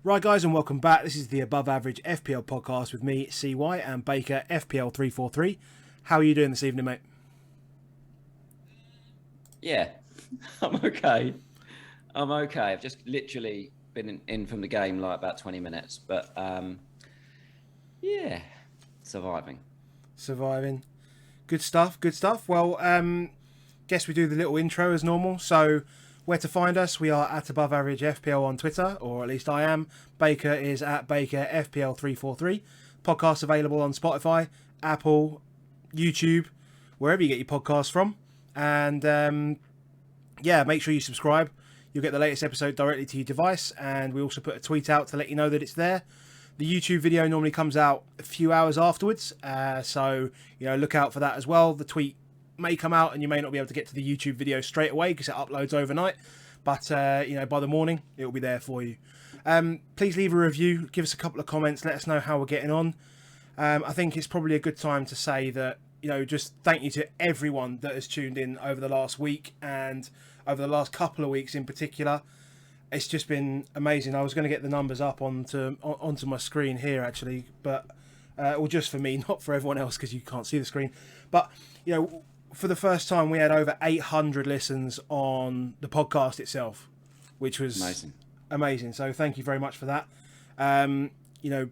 Right, guys, and welcome back. This is the Above Average FPL podcast with me, CY, and Baker, FPL343. How are you doing this evening, mate? Yeah, I'm okay. I've just literally been in from the game like about 20 minutes, but yeah, surviving. Good stuff, good stuff. Well, guess we do the little intro as normal. So, where to find us? We are at Above Average FPL on Twitter, or at least I am. Baker is at Baker FPL343. Podcast available on Spotify, Apple, YouTube, wherever you get your podcasts from. And yeah, make sure you subscribe. You'll get the latest episode directly to your device, and we also put a tweet out to let you know that it's there. The YouTube video normally comes out a few hours afterwards, so look out for that as well. The tweet may come out, and you may not be able to get to the YouTube video straight away because it uploads overnight. But by the morning, it will be there for you. Please leave a review, give us a couple of comments, let us know how we're getting on. I think it's probably a good time to say that just thank you to everyone that has tuned in over the last week and over the last couple of weeks in particular. It's just been amazing. I was going to get the numbers up onto my screen here actually, but or just for me, not for everyone else because you can't see the screen. But for the first time, we had over 800 listens on the podcast itself, which was amazing. So thank you very much for that.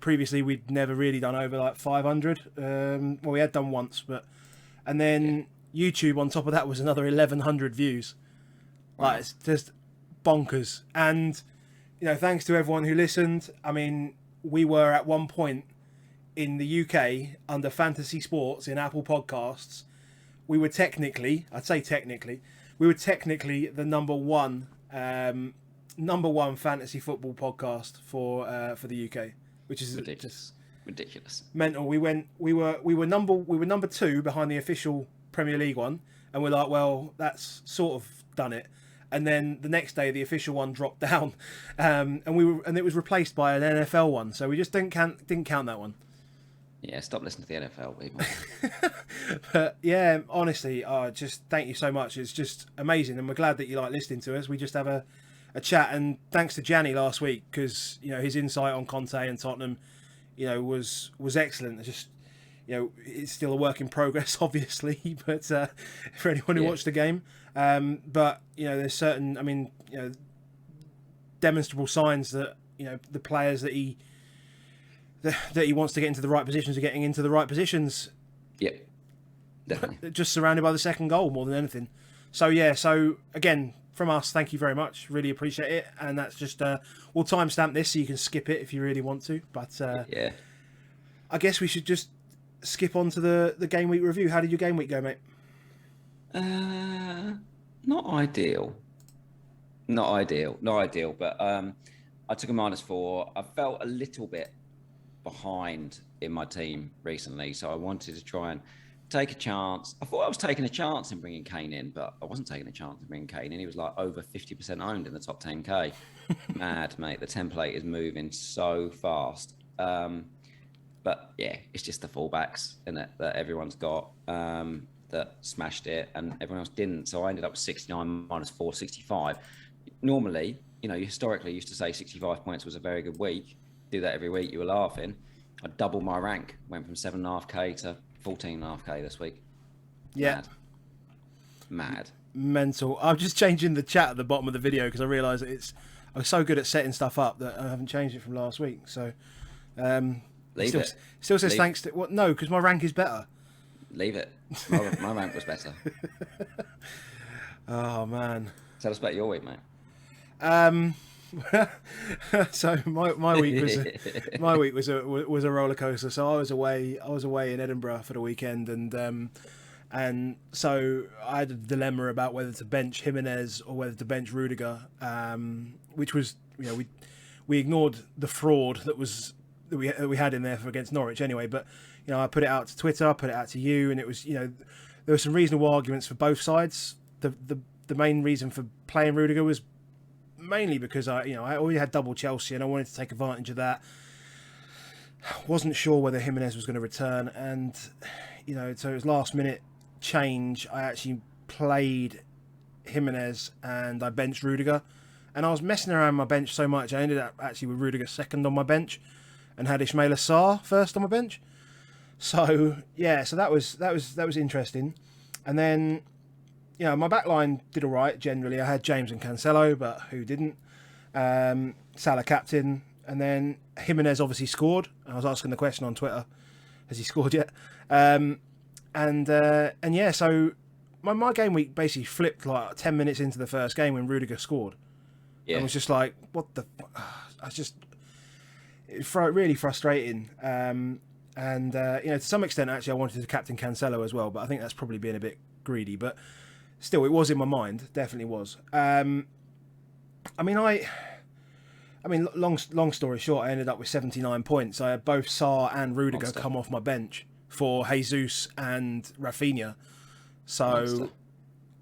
Previously we'd never really done over like 500. Well, we had done once, and then YouTube on top of that was another 1,100 views. Wow. Like, it's just bonkers. And thanks to everyone who listened. I mean, we were at one point in the UK under Fantasy Sports in Apple Podcasts. We were technically the number one fantasy football podcast for the UK, which is ridiculous, mental. We were number two behind the official Premier League one, and we're like, well, that's sort of done it. And then the next day, the official one dropped down, and it was replaced by an NFL one. So we just didn't count that one. Yeah, stop listening to the NFL, people. But yeah, honestly, just thank you so much. It's just amazing, and we're glad that you like listening to us. We just have a chat, and thanks to Gianni last week because his insight on Conte and Tottenham, was excellent. It's just it's still a work in progress, obviously, but for anyone who watched the game, but there's certain, demonstrable signs that the players that he wants to get into the right positions are getting into the right positions. Yeah, definitely. Just surrounded by the second goal more than anything. So yeah, again, from us, thank you very much. Really appreciate it. And that's just we'll timestamp this so you can skip it if you really want to. But yeah, I guess we should just skip on to the game week review. How did your game week go, mate? Not ideal. But I took a -4. I felt a little bit behind in my team recently, so I wanted to try and take a chance. I thought I was taking a chance in bringing Kane in, but I wasn't taking a chance in bringing Kane in. He was like over 50% owned in the top 10k. Mad, mate. The template is moving so fast. But yeah, it's just the fullbacks in it that everyone's got that smashed it, and everyone else didn't. So I ended up with 69 -4, 65. Normally, you historically used to say 65 points was a very good week. Do that every week, you were laughing. I doubled my rank, went from 7.5k to 14.5k this week. Yeah. Mad. Mental. I'm just changing the chat at the bottom of the video because I realise I'm so good at setting stuff up that I haven't changed it from last week. So, Leave it. Still says thanks to what? No, because my rank is better. Leave it. My rank was better. Oh man. Tell us about your week, mate. So my week was a roller coaster. So I was away in Edinburgh for the weekend, and so I had a dilemma about whether to bench Jimenez or whether to bench Rudiger, which was we ignored the fraud that we had in there against Norwich anyway. But I put it out to Twitter, I put it out to you, and it was there were some reasonable arguments for both sides. The main reason for playing Rudiger was mainly because I already had double Chelsea and I wanted to take advantage of that. Wasn't sure whether Jimenez was going to return, and so it was last minute change. I actually played Jimenez and I benched Rudiger, And I was messing around my bench so much, I ended up actually with Rudiger second on my bench, and had Ismail Sarr first on my bench. So yeah, so that was interesting. And then, my back line did all right generally. I had James and Cancelo, but who didn't? Salah captain, and then Jimenez obviously scored. I was asking the question on Twitter, has he scored yet? And yeah, so my game week basically flipped like 10 minutes into the first game when Rudiger scored. Yeah. I was just like, what the... It's really frustrating. To some extent, actually, I wanted to captain Cancelo as well, but I think that's probably being a bit greedy. But still, it was in my mind. Definitely was. Long story short, I ended up with 79 points. I had both Sarr and Rudiger come off my bench for Jesus and Rafinha. So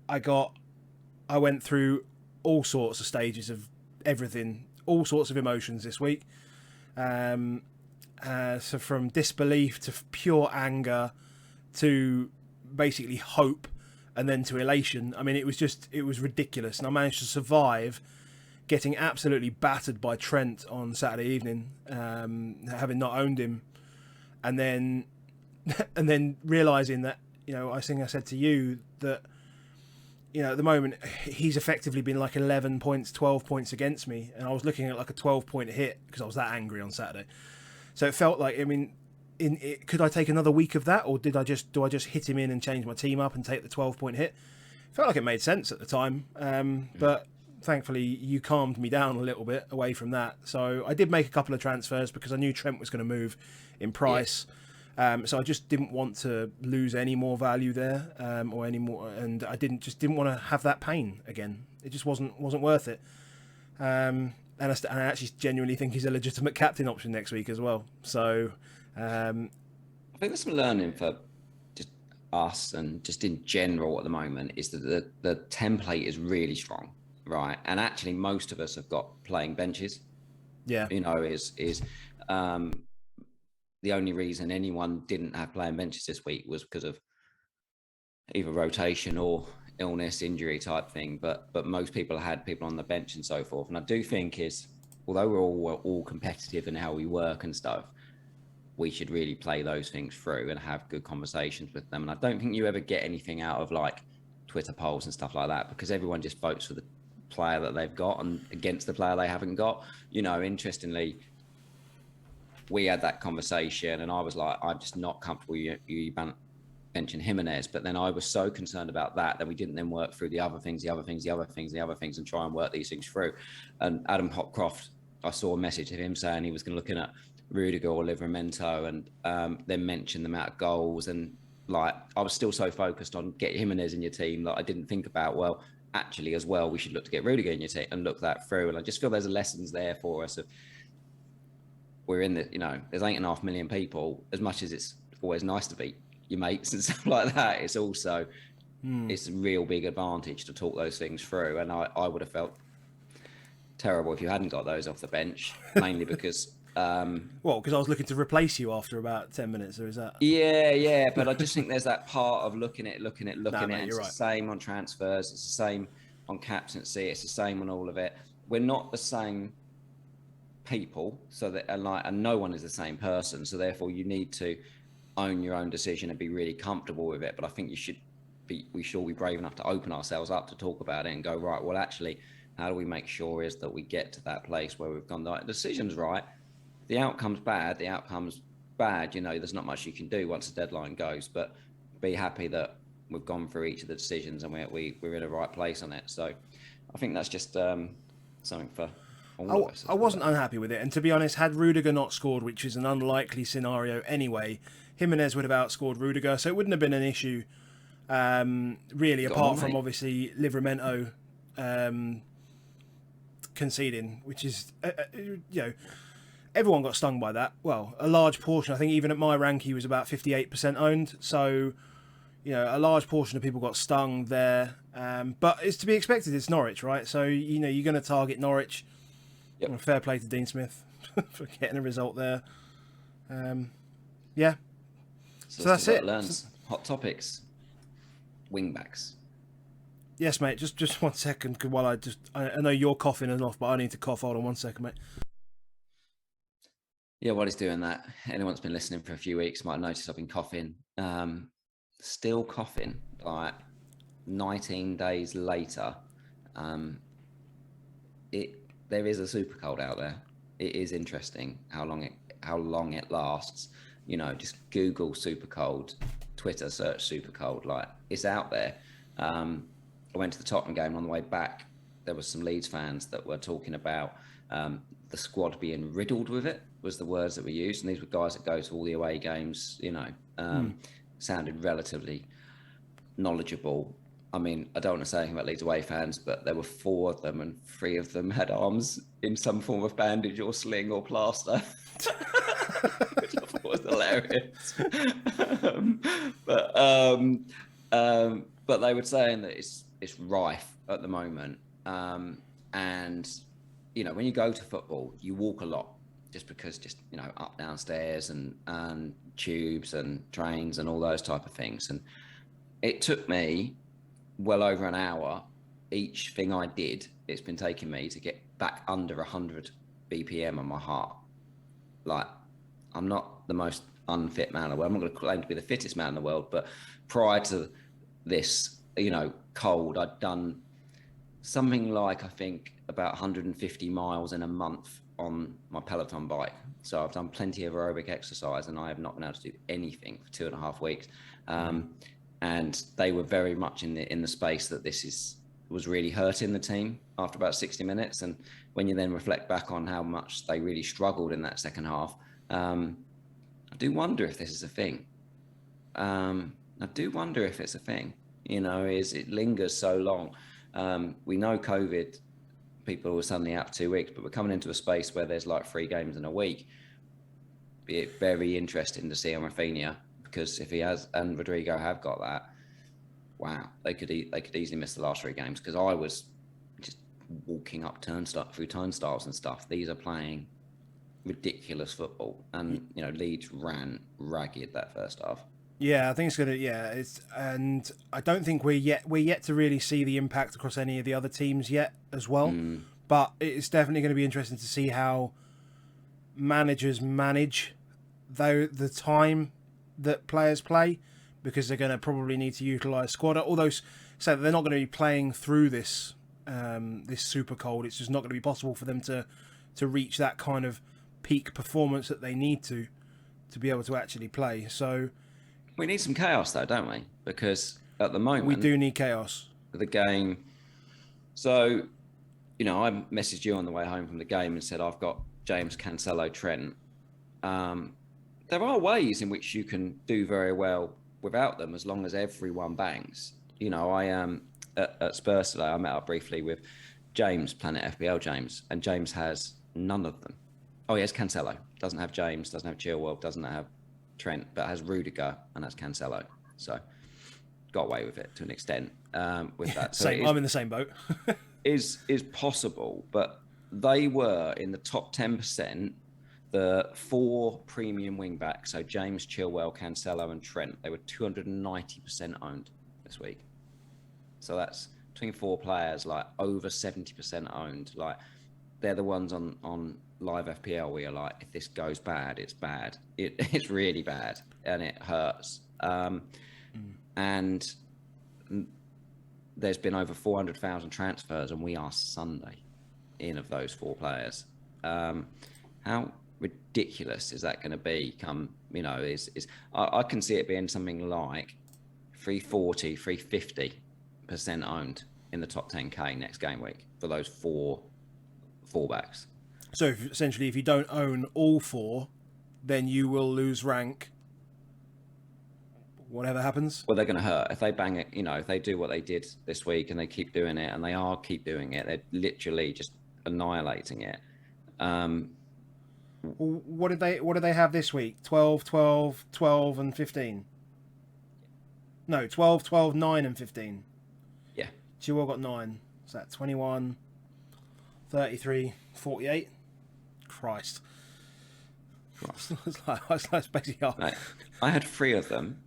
I went through all sorts of stages of everything, all sorts of emotions this week. So from disbelief to pure anger to basically hope and then to elation. I mean, it was ridiculous. And I managed to survive getting absolutely battered by Trent on Saturday evening, having not owned him. And then realising that, I think I said to you that, at the moment, he's effectively been like 11 points, 12 points against me. And I was looking at like a 12-point hit because I was that angry on Saturday. So it felt like, could I take another week of that? Or do I just hit him in and change my team up and take the 12-point hit? It felt like it made sense at the time. But thankfully, you calmed me down a little bit away from that. So I did make a couple of transfers because I knew Trent was going to move in price. Yeah. So I just didn't want to lose any more value there, or any more, and I didn't want to have that pain again. It just wasn't worth it. And I actually genuinely think he's a legitimate captain option next week as well. So I think there's some learning for just us and just in general at the moment is that the template is really strong, right? And actually, most of us have got playing benches. Yeah, the only reason anyone didn't have playing benches this week was because of either rotation or illness, injury type thing. But most people had people on the bench and so forth. And I do think although we're all competitive in how we work and stuff, we should really play those things through and have good conversations with them. And I don't think you ever get anything out of like Twitter polls and stuff like that because everyone just votes for the player that they've got and against the player they haven't got. Interestingly, we had that conversation and I was like, I'm just not comfortable you benching Jimenez. But then I was so concerned about that we didn't then work through the other things and try and work these things through. And Adam Hopcroft, I saw a message of him saying he was going to looking at Rudiger or Livramento and then mentioned the amount of goals. And like, I was still so focused on getting Jimenez in your team that I didn't think about, well, actually as well, we should look to get Rudiger in your team and look that through. And I just feel there's lessons there for us of, we're in the, there's 8.5 million people. As much as it's always nice to beat your mates and stuff like that, it's also it's a real big advantage to talk those things through. And I would have felt terrible if you hadn't got those off the bench, mainly because because I was looking to replace you after about 10 minutes, or is that? Yeah. But I just think there's that part of looking at. Mate, it's right. The same on transfers. It's the same on captaincy. It's the same on all of it. We're not the same people, so that and no one is the same person, so therefore you need to own your own decision and be really comfortable with it. But I think we should all be brave enough to open ourselves up to talk about it and go, right, well, actually, how do we make sure is that we get to that place where we've gone, the decision's right, the outcome's bad, there's not much you can do once the deadline goes, but be happy that we've gone through each of the decisions and we're in a right place on it. So I think that's just something for I wasn't unhappy with it, and to be honest, had Rudiger not scored, which is an unlikely scenario anyway, Jimenez would have outscored Rudiger, so it wouldn't have been an issue, really, apart from obviously Livramento conceding, which is, everyone got stung by that. Well, a large portion. I think even at my rank, he was about 58% owned, so a large portion of people got stung there. But it's to be expected. It's Norwich, right? So you're going to target Norwich. Yep. Fair play to Dean Smith for getting a result there. Yeah. So that's it. Hot topics. Wingbacks. Yes, mate. Just 1 second, while I know you're coughing and off, but I need to cough. Hold on 1 second, mate. Yeah, while he's doing that, anyone that's been listening for a few weeks might have noticed I've been coughing. Still coughing, like 19 days later. There is a super cold out there. It is interesting how long it lasts. Just Google super cold, Twitter search super cold. Like, it's out there. I went to the Tottenham game on the way back. There was some Leeds fans that were talking about the squad being riddled with it, was the words that were used. And these were guys that go to all the away games, sounded relatively knowledgeable. I mean, I don't want to say anything about Leeds away fans, but there were 4 of them, and 3 of them had arms in some form of bandage or sling or plaster, which I thought was hilarious. But they were saying that it's rife at the moment, and when you go to football, you walk a lot, just because up downstairs and tubes and trains and all those type of things. And it took me well over an hour. Each thing I did, it's been taking me to get back under 100 BPM on my heart. Like, I'm not the most unfit man in the world. I'm not going to claim to be the fittest man in the world, but prior to this, cold, I'd done something like, I think, about 150 miles in a month on my Peloton bike. So I've done plenty of aerobic exercise, and I have not been able to do anything for 2.5 weeks. And they were very much in the space that this was really hurting the team after about 60 minutes. And when you then reflect back on how much they really struggled in that second half, I do wonder if this is a thing. I do wonder if it's a thing. It lingers so long. We know COVID, people were suddenly out for 2 weeks, but we're coming into a space where there's like 3 games in a week. Be very interesting to see on Rafinha, because if he has and Rodrigo have got that, wow, they could easily miss the last 3 games. Because I was just walking up through turnstiles and stuff. These are playing ridiculous football, and Leeds ran ragged that first half. Yeah, I think it's gonna. Yeah, and I don't think we're yet to really see the impact across any of the other teams yet as well. But it's definitely going to be interesting to see how managers manage the time that players play, because they're going to probably need to utilise squad. Although, so they're not going to be playing through this super cold. It's just not going to be possible for them to reach that kind of peak performance that they need to be able to actually play. So we need some chaos, though, don't we? Because at the moment we do need chaos. The game. So, I messaged you on the way home from the game and said I've got James, Cancelo, Trent. There are ways in which you can do very well without them, as long as everyone bangs. I am at Spurs today. I met up briefly with James, Planet FPL James, and James has none of them. Oh, he has Cancelo. Doesn't have James. Doesn't have Chilwell. Doesn't have Trent, but has Rudiger and has Cancelo. So got away with it to an extent with that. So I'm in the same boat. is possible, but they were in the top 10%. The 4 premium wing backs, so James, Chilwell, Cancelo, and Trent, they were 290% owned this week. So that's between 4 players, like over 70% owned. Like, they're the ones on live FPL where you're like, if this goes bad, it's bad. It's really bad, and it hurts. And there's been over 400,000 transfers, and we are Sunday in of those 4 players. How ridiculous is that going to be? I can see it being something like 340, 350% owned in the top 10k next game week for those 4 fullbacks. So essentially, if you don't own all 4, then you will lose rank. Whatever happens. Well, they're going to hurt if they bang it. If they do what they did this week and they keep doing it, and they keep doing it, they're literally just annihilating it. What did they have this week? 12, 12, 12, and 15. No, 12, 12, 9, and 15. Yeah. Chilwell got 9. So that 21, 33, 48. Christ. That's basically half. Mate, I had 3 of them.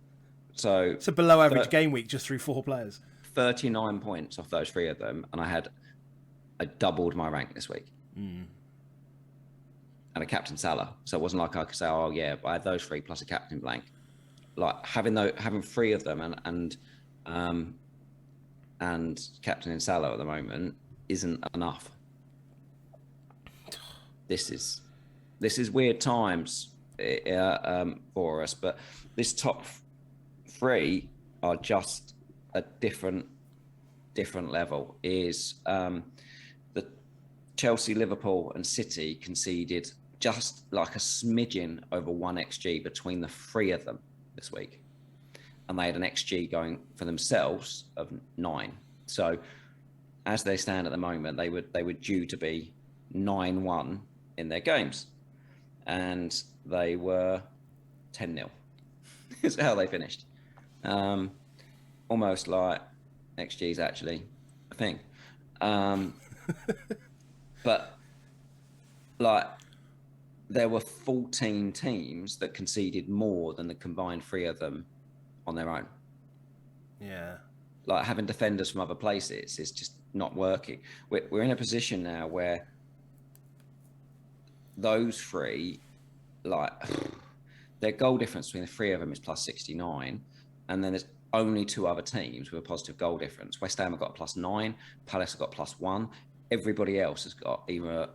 So it's a below average game week just through 4 players. 39 points off those 3 of them, and I doubled my rank this week. And a captain Salah, so it wasn't like I could say, oh yeah, but I had those 3 plus a captain blank. Like having 3 of them and captain in Salah at the moment isn't enough. This is weird times for us, but this top 3 are just a different level. Is the Chelsea, Liverpool, and City conceded just like a smidgen over 1 XG between the 3 of them this week, and they had an XG going for themselves of 9. So, as they stand at the moment, they were due to be 9-1 in their games, and they were 10-0. Is how they finished. Almost like XG is actually a thing. But like there were 14 teams that conceded more than the combined 3 of them on their own. Yeah. Like having defenders from other places is just not working. We're in a position now where those 3, like their goal difference between the 3 of them is plus 69, and then there's only 2 other teams with a positive goal difference. West Ham have got +9, Palace have got +1. Everybody else has got either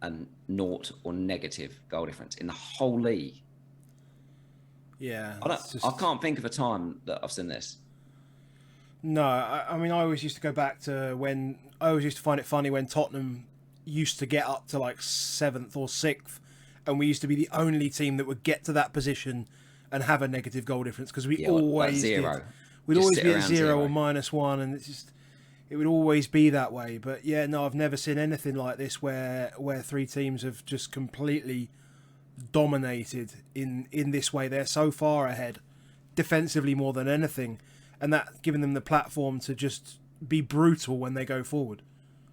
a naught or negative goal difference in the whole league. Yeah. I can't think of a time that I've seen this. No, I mean, I always used to go back to when I always used to find it funny when Tottenham used to get up to like 7th or 6th, and we used to be the only team that would get to that position and have a negative goal difference, because we always like 0. did. We'd always be at 0 or -1, and it would always be that way. But yeah, no, I've never seen anything like this where 3 teams have just completely dominated in this way. They're so far ahead defensively more than anything, and that giving them the platform to just be brutal when they go forward.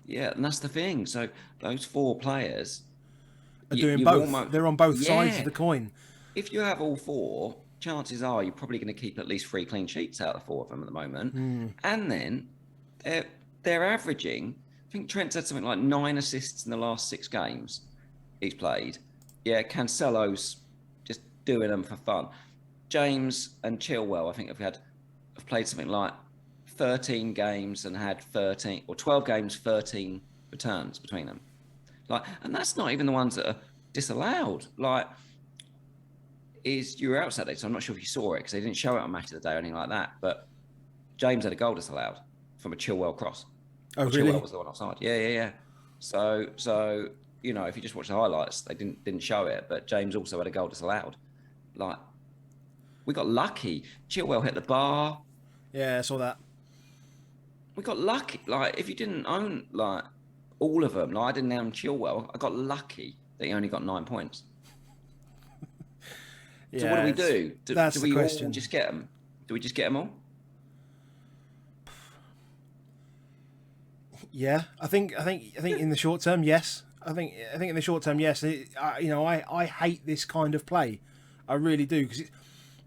Yeah, and that's the thing. So those 4 players are doing both. They're on both sides of the coin. If you have all 4, chances are you're probably going to keep at least 3 clean sheets out of the 4 of them at the moment. And then they're averaging, I think Trent said something like 9 assists in the last 6 games he's played. Yeah, Cancelo's just doing them for fun. James and Chilwell, I think, have played something like 13 games and had 13 or 12 games, 13 returns between them. Like, and that's not even the ones that are disallowed. Like, you were out Saturday, so I'm not sure if you saw it because they didn't show it on Match of the Day or anything like that. But James had a goal disallowed from a Chilwell cross. Oh, really? Chilwell was the one offside. Yeah. So you know, if you just watch the highlights, they didn't show it, but James also had a goal disallowed. Like, we got lucky. Chilwell hit the bar. Yeah, I saw that. We got lucky. Like, if you didn't own like all of them, like I didn't own Chilwell, I got lucky that he only got 9 points. So what do we do? That's do we the question. All just get them? Do we just get them all? Yeah, I think in the short term, yes. I think in the short term, yes. I hate this kind of play. I really do, because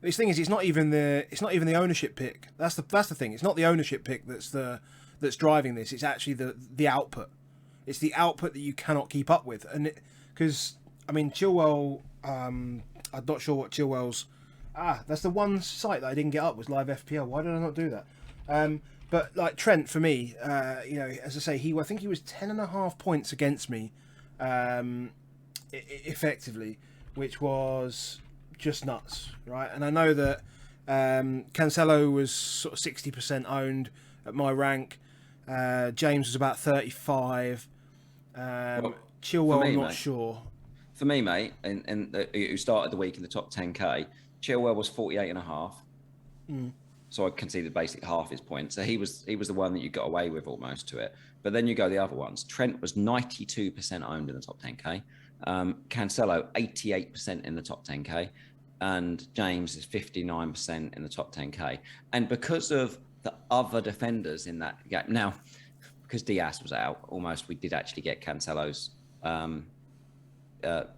this thing is, it's not even the ownership pick. That's the thing. It's not the ownership pick that's driving this. It's actually the output. It's the output that you cannot keep up with, and because I mean Chilwell. I'm not sure what Chilwell's. That's the one site that I didn't get up was Live FPL. Why did I not do that? But like Trent, for me, as I say, I think he was 10.5 points against me, effectively, which was just nuts, right? And I know that Cancelo was sort of 60% owned at my rank. James was about 35. Chilwell, I'm not sure. For me, mate, and who started the week in the top 10k, Chilwell was 48.5. So I conceded basically half his points. So he was the one that you got away with almost to it. But then you go the other ones. Trent was 92% owned in the top 10k. Cancelo 88% in the top 10k, and James is 59% in the top 10k. And because of the other defenders in that game, now because Diaz was out, almost we did actually get Cancelo's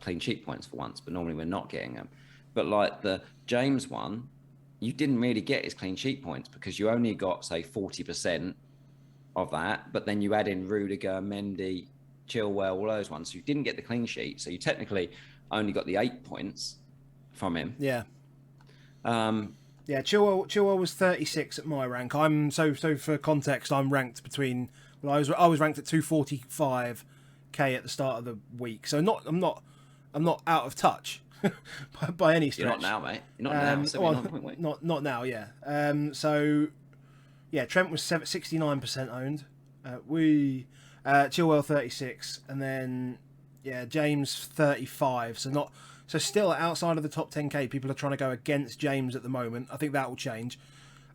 clean sheet points for once, but normally we're not getting them. But like the James one, you didn't really get his clean sheet points because you only got, say, 40% of that, but then you add in Rudiger, Mendy, Chilwell, all those ones. So you didn't get the clean sheet. So you technically only got the 8 points from him. Yeah. Chilwell was 36 at my rank. I'm so for context, I'm ranked between. Well, I was ranked at 245k at the start of the week. So I'm not out of touch by any stretch. You're not now, mate. You're not now. 79 point. Not now. Yeah. Trent was 69% owned. Chilwell 36, and then James 35. So still outside of the top 10k, people are trying to go against James at the moment. I think that will change.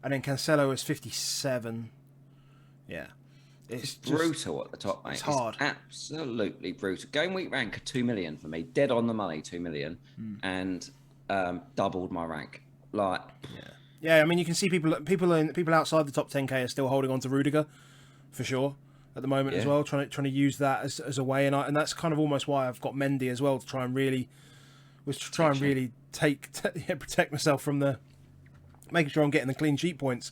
And then Cancelo is 57. Yeah. It's brutal at the top, mate. It's hard. It's absolutely brutal. Gameweek rank of 2 million for me. Dead on the money, 2 million. And doubled my rank. Yeah, I mean, you can see people outside the top 10k are still holding on to Rudiger, for sure, at the moment as well, trying to use that as a way. And that's kind of almost why I've got Mendy as well, to try and really protect myself from making sure I'm getting the clean sheet points,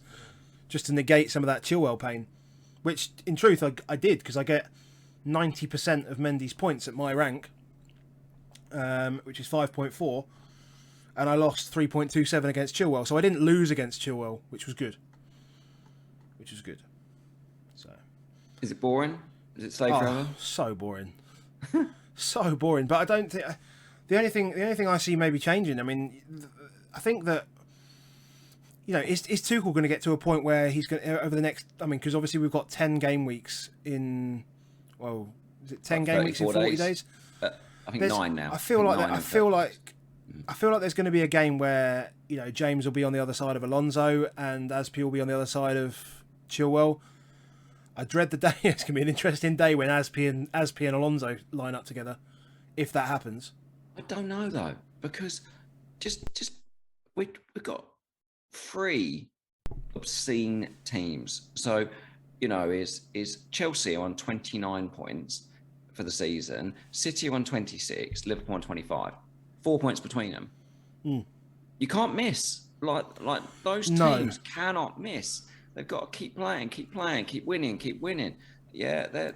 just to negate some of that Chilwell pain, which in truth I did, because I get 90% of Mendy's points at my rank, which is 5.4, and I lost 3.27 against Chilwell, so I didn't lose against Chilwell, which was good. So, is it boring? Is it stay forever? So boring, so boring. But I don't think. The only thing I see maybe changing, I mean, I think that, is Tuchel going to get to a point where he's going to, over the next, because obviously we've got 10 game weeks in, is it 10 game weeks in 40 days? I think 9 now. I feel like there's going to be a game where, James will be on the other side of Alonso and Aspi will be on the other side of Chilwell. I dread the day. It's going to be an interesting day when Aspi and Alonso line up together, if that happens. I don't know though, because we've got 3 obscene teams. So, is Chelsea on 29 points for the season, City on 26, Liverpool on 25, 4 points between them. You can't miss. Like those teams cannot miss. They've got to keep playing, keep winning. Yeah,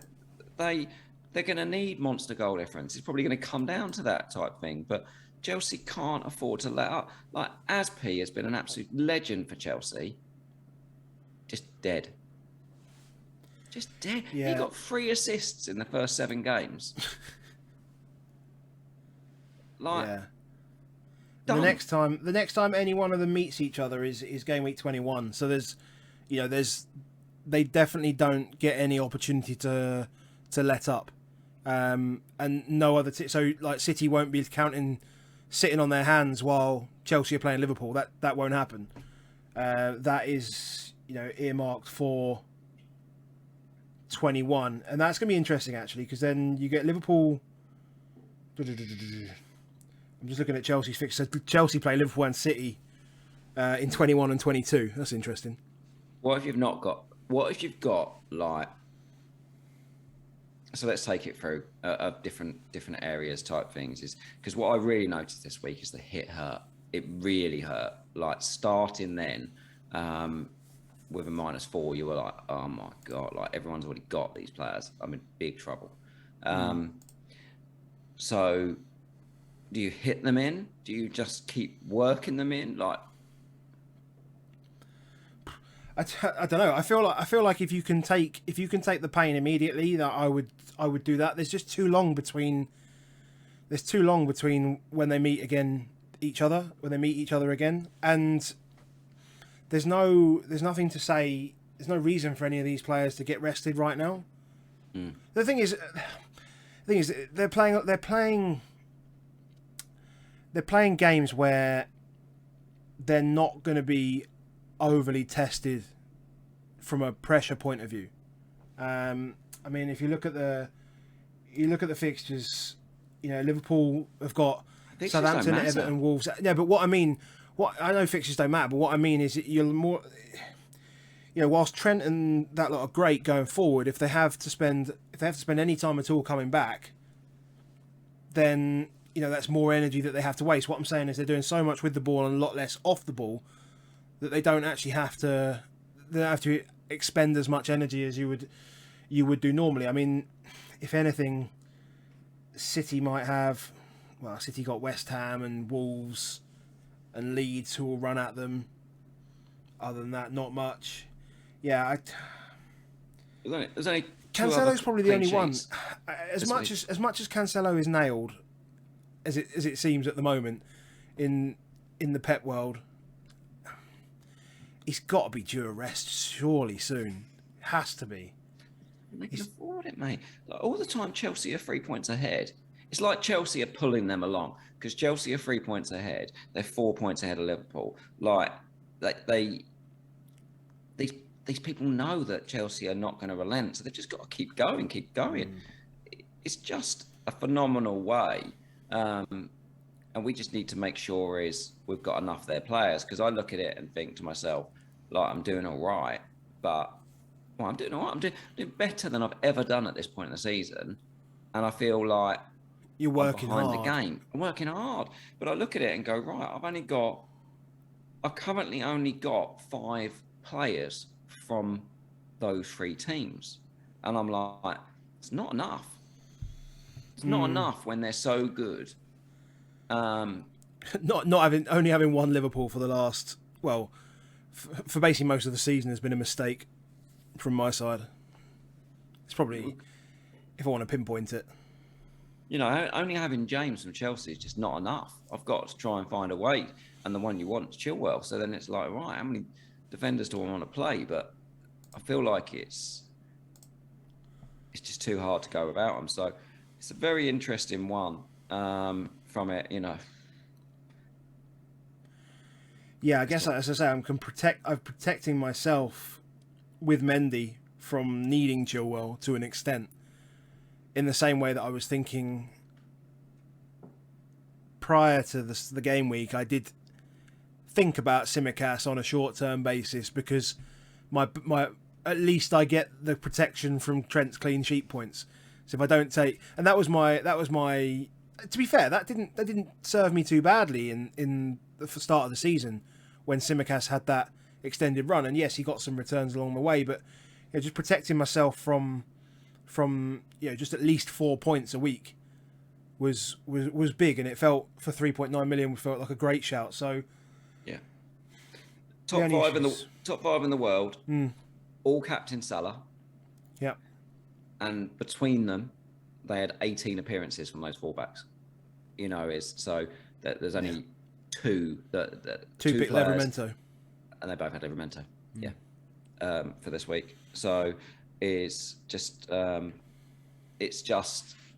they're going to need monster goal difference. It's probably going to come down to that type thing. But Chelsea can't afford to let up. Like, Aspi has been an absolute legend for Chelsea. Just dead. Yeah. He got 3 assists in the first 7 games. The next time any one of them meets each other is game week 21. So they definitely don't get any opportunity to let up. And no other so like City won't be sitting on their hands while Chelsea are playing Liverpool. That won't happen. That is earmarked for 21, and that's going to be interesting actually, because then you get Liverpool. I'm just looking at Chelsea's fixture. Chelsea play Liverpool and City in 21 and 22. That's interesting. What if you've got like? So let's take it through different areas type things. Is because what I really noticed this week is the hit hurt. It really hurt. Like, starting then with a -4, you were like, oh my God, like everyone's already got these players. I'm in big trouble. So do you hit them in? Do you just keep working them in? Like, I don't know. I feel like if you can take the pain immediately, that I would do that. There's just too long between when they meet each other again, and there's nothing to say. There's no reason for any of these players to get rested right now. The thing is, they're playing games where they're not going to be overly tested from a pressure point of view. I mean, if you look at the fixtures, Liverpool have got Southampton, Everton, Wolves. Yeah, but what I know fixtures don't matter, but what I mean is that you're more, whilst Trent and that lot are great going forward, if they have to spend any time at all coming back, then that's more energy that they have to waste. What I'm saying is they're doing so much with the ball and a lot less off the ball, that they don't actually have to. They don't have to expend as much energy as you would do normally. I mean, if anything, City might have. Well, City got West Ham and Wolves and Leeds who will run at them. Other than that, not much. Yeah, There's only Cancelo's probably the only one. As much week. as Cancelo is nailed, as it seems at the moment, in the Pep world, he's got to be due a rest surely soon. Has to be. They can afford it, mate. Like, all the time, Chelsea are 3 points ahead. It's like Chelsea are pulling them along because Chelsea are 3 points ahead. They're 4 points ahead of Liverpool. Like these people know that Chelsea are not going to relent, so they've just got to keep going. It's just a phenomenal way, and we just need to make sure we've got enough of their players. Because I look at it and think to myself, like, I'm doing all right, but I'm doing all right. I'm doing better than I've ever done at this point in the season, and I feel like you're working behind hard. the game. I'm working hard, but I look at it and go, right, I've currently only got 5 players from those 3 teams, and I'm like, it's not enough. It's not enough when they're so good. Only having one Liverpool for the last for basically most of the season has been a mistake from my side. It's probably, if I want to pinpoint it. You know, only having James from Chelsea is just not enough. I've got to try and find a way, and the one you want is Chilwell. So then it's like, right, how many defenders do I want to play? But I feel like it's just too hard to go without them. So it's a very interesting one from it, you know. Yeah, I guess as I say, I'm protecting myself with Mendy from needing Chilwell to an extent. In the same way that I was thinking prior to the game week, I did think about Tsimikas on a short-term basis because my at least I get the protection from Trent's clean sheet points. So if I don't take, and that was my to be fair, that didn't serve me too badly in the start of the season when Tsimikas had that extended run, and yes, he got some returns along the way, but just protecting myself from just at least 4 points a week was big, and it felt for 3.9 million felt like a great shout. So yeah, top 5 in the world, all captain Salah. Yeah, and between them, they had 18 appearances from those fullbacks. You know, there's only 2 two pick Livramento, and they both had Livramento. Yeah, for this week. So it's just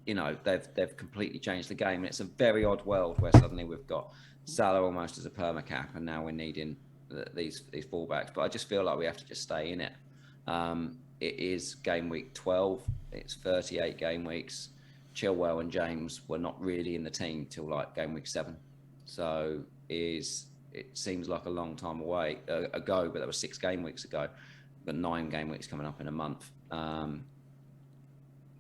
you know, they've completely changed the game, and it's a very odd world where suddenly we've got Salah almost as a perma cap, and now we're needing these fullbacks. But I just feel like we have to just stay in it. It is game week 12. It's 38 game weeks. Chilwell and James were not really in the team till like game week 7. So it seems like a long time ago, but that was 6 game weeks ago. But 9 game weeks coming up in a month.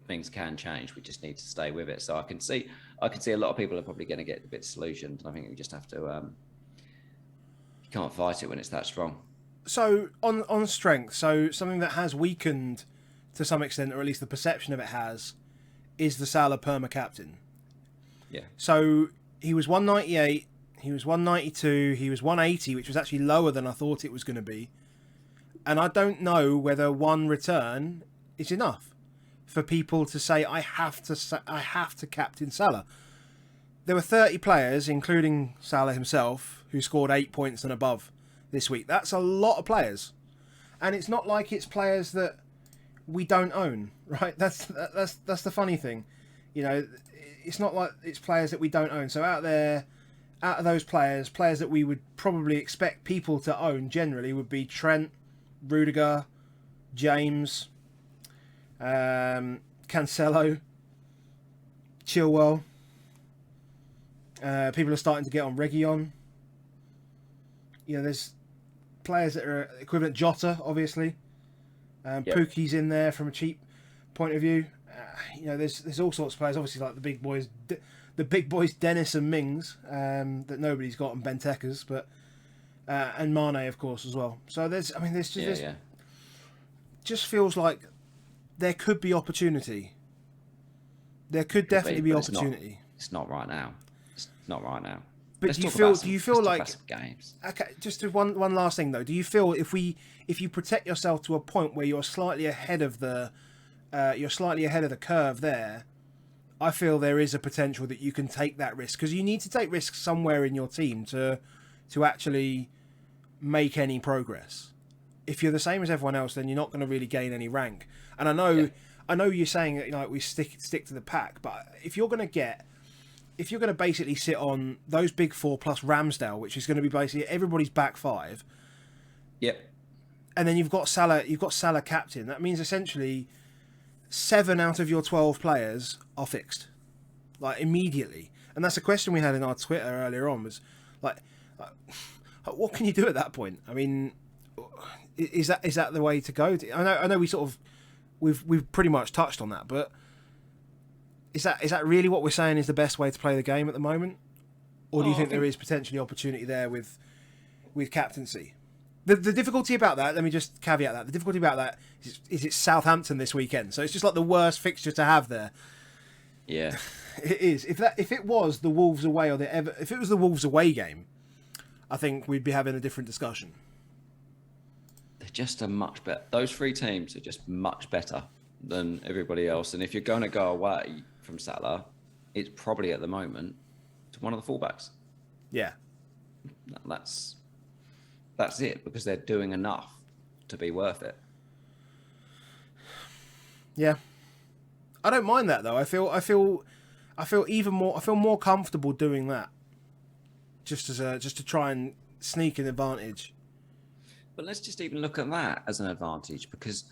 Things can change. We just need to stay with it. So I can see a lot of people are probably going to get a bit disillusioned. I think we just have to. You can't fight it when it's that strong. So on strength, so something that has weakened to some extent, or at least the perception of it has, is the Salah perma captain. Yeah. So he was 198, he was 192, he was 180, which was actually lower than I thought it was going to be. And I don't know whether one return is enough for people to say I have to captain Salah. There were 30 players, including Salah himself, who scored 8 points and above this week. That's a lot of players, and it's not like it's players that we don't own, right? That's the funny thing, you know. It's not like it's players that we don't own. So out of those players that we would probably expect people to own generally would be Trent, Rudiger, James, Cancelo, Chilwell. People are starting to get on Reguilon. You know, there's players that are equivalent. Jota, obviously. Yep. Pookie's in there from a cheap point of view. You know, there's all sorts of players. Obviously, like the big boys, Dennis and Mings, that nobody's got, and Benteke's. But and Mane, of course, as well. So there's Yeah. just feels like there could be opportunity. There could definitely be but opportunity. It's not right now. It's not right now. But do you feel like games? Okay? Just one last thing though. Do you feel if you protect yourself to a point where you're slightly ahead of the curve there, I feel there is a potential that you can take that risk, because you need to take risks somewhere in your team to actually make any progress. If you're the same as everyone else, then you're not going to really gain any rank. And I know you're saying that, like, we stick to the pack, but if you're going to basically sit on those big four plus Ramsdale, which is going to be basically everybody's back five. Yep. And then you've got Salah captain. That means essentially 7 out of your 12 players are fixed, like, immediately. And that's a question we had in our Twitter earlier on, was like what can you do at that point? I mean, is that the way to go? I know we've pretty much touched on that, but is that really what we're saying is the best way to play the game at the moment? Or do you think there is potentially opportunity there with captaincy? The difficulty about that, let me just caveat that, the difficulty about that is it's Southampton this weekend, so it's just like the worst fixture to have there. Yeah. It is. If it was the Wolves away if it was the Wolves away game, I think we'd be having a different discussion. They're just a much better. Those 3 teams are just much better than everybody else. And if you're going to go away from Salah, it's probably at the moment to one of the fullbacks. Yeah. That's it, because they're doing enough to be worth it. Yeah. I don't mind that though. I feel more comfortable doing that. Just to try and sneak an advantage. But let's just even look at that as an advantage, because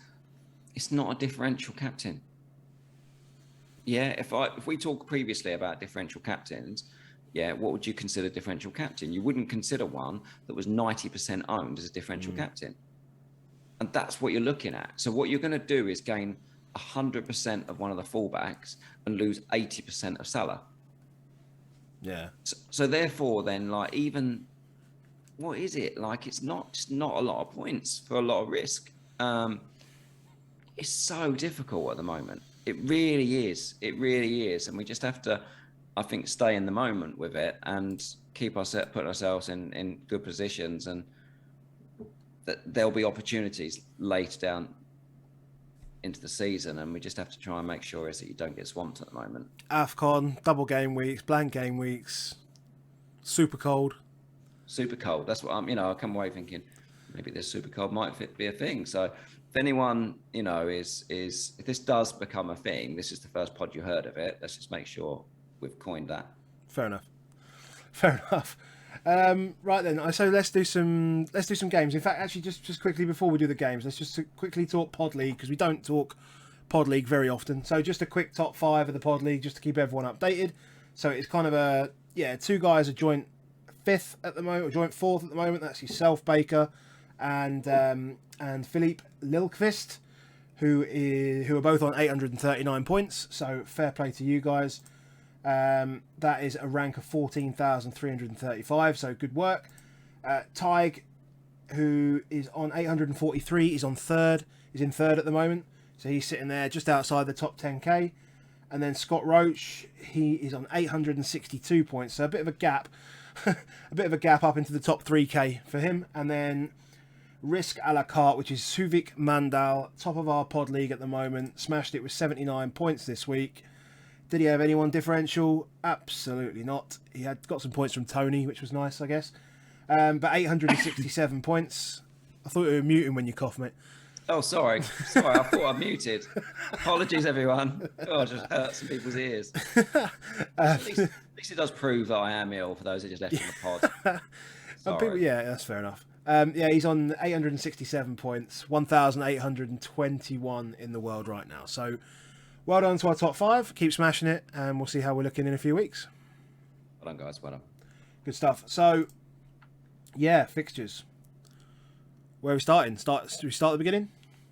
it's not a differential captain. Yeah, if we talk previously about differential captains, yeah, what would you consider differential captain? You wouldn't consider one that was 90% owned as a differential captain. And that's what you're looking at. So what you're going to do is gain 100% of one of the fullbacks and lose 80% of Salah. Yeah. So therefore, then, like, even what is it like? It's not a lot of points for a lot of risk. It's so difficult at the moment. It really is. It really is, and we just have to, I think, stay in the moment with it and put ourselves in good positions, and that there'll be opportunities later down into the season, and we just have to try and make sure is that you don't get swamped at the moment. AFCON, double game weeks, blank game weeks, super cold. That's what I come away thinking, maybe this super cold might be a thing. So if anyone, is if this does become a thing, this is the first pod you heard of it, let's just make sure we've coined that. Fair enough. Right then, so let's do some games. In fact, actually, just quickly before we do the games, let's just quickly talk Pod League, because we don't talk Pod League very often. So just a quick top 5 of the Pod League, just to keep everyone updated. So it's kind of 2 guys are joint 5th at the moment, or joint 4th at the moment. That's yourself, Baker, and Philippe Lilquist, who are both on 839 points. So fair play to you guys. That is a rank of 14,335, so good work. Tig, who is on 843, is in third at the moment, so he's sitting there just outside the top 10k. And then Scott Roach, he is on 862 points, so a bit of a gap up into the top 3k for him. And then Risk a la carte, which is Suvik Mandal, top of our pod league at the moment, smashed it with 79 points this week. Did he have anyone differential? Absolutely not. He had got some points from Tony, which was nice, I guess. But 867 points. I thought you were muting when you cough, mate. Oh, sorry. I thought I muted. Apologies, everyone. Oh, I just hurt some people's ears. At least it does prove that I am ill, for those who just left in the pod. Yeah, that's fair enough. He's on 867 points, 1,821 in the world right now. So, well done to our top 5. Keep smashing it, and we'll see how we're looking in a few weeks. Well done, guys. Well done. Good stuff. So, yeah, fixtures. Where are we starting? Do we start at the beginning?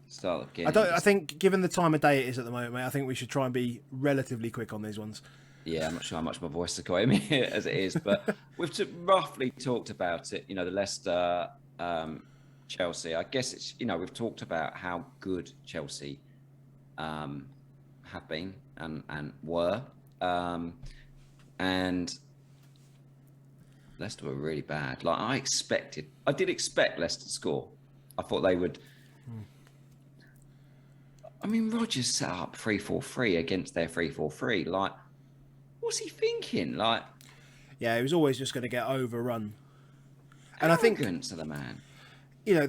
Start at the beginning. I think, given the time of day it is at the moment, mate, I think we should try and be relatively quick on these ones. Yeah, I'm not sure how much my voice is going as it is, but we've roughly talked about it. You know, the Leicester, Chelsea. I guess it's, we've talked about how good Chelsea have been and were, and Leicester were really bad. Like I did expect Leicester to score. I thought they would. I mean, Rodgers set up 3-4-3 against their 3-4-3. Like, what's he thinking? Like, Yeah, he was always just going to get overrun. And I think, arrogance of the man. they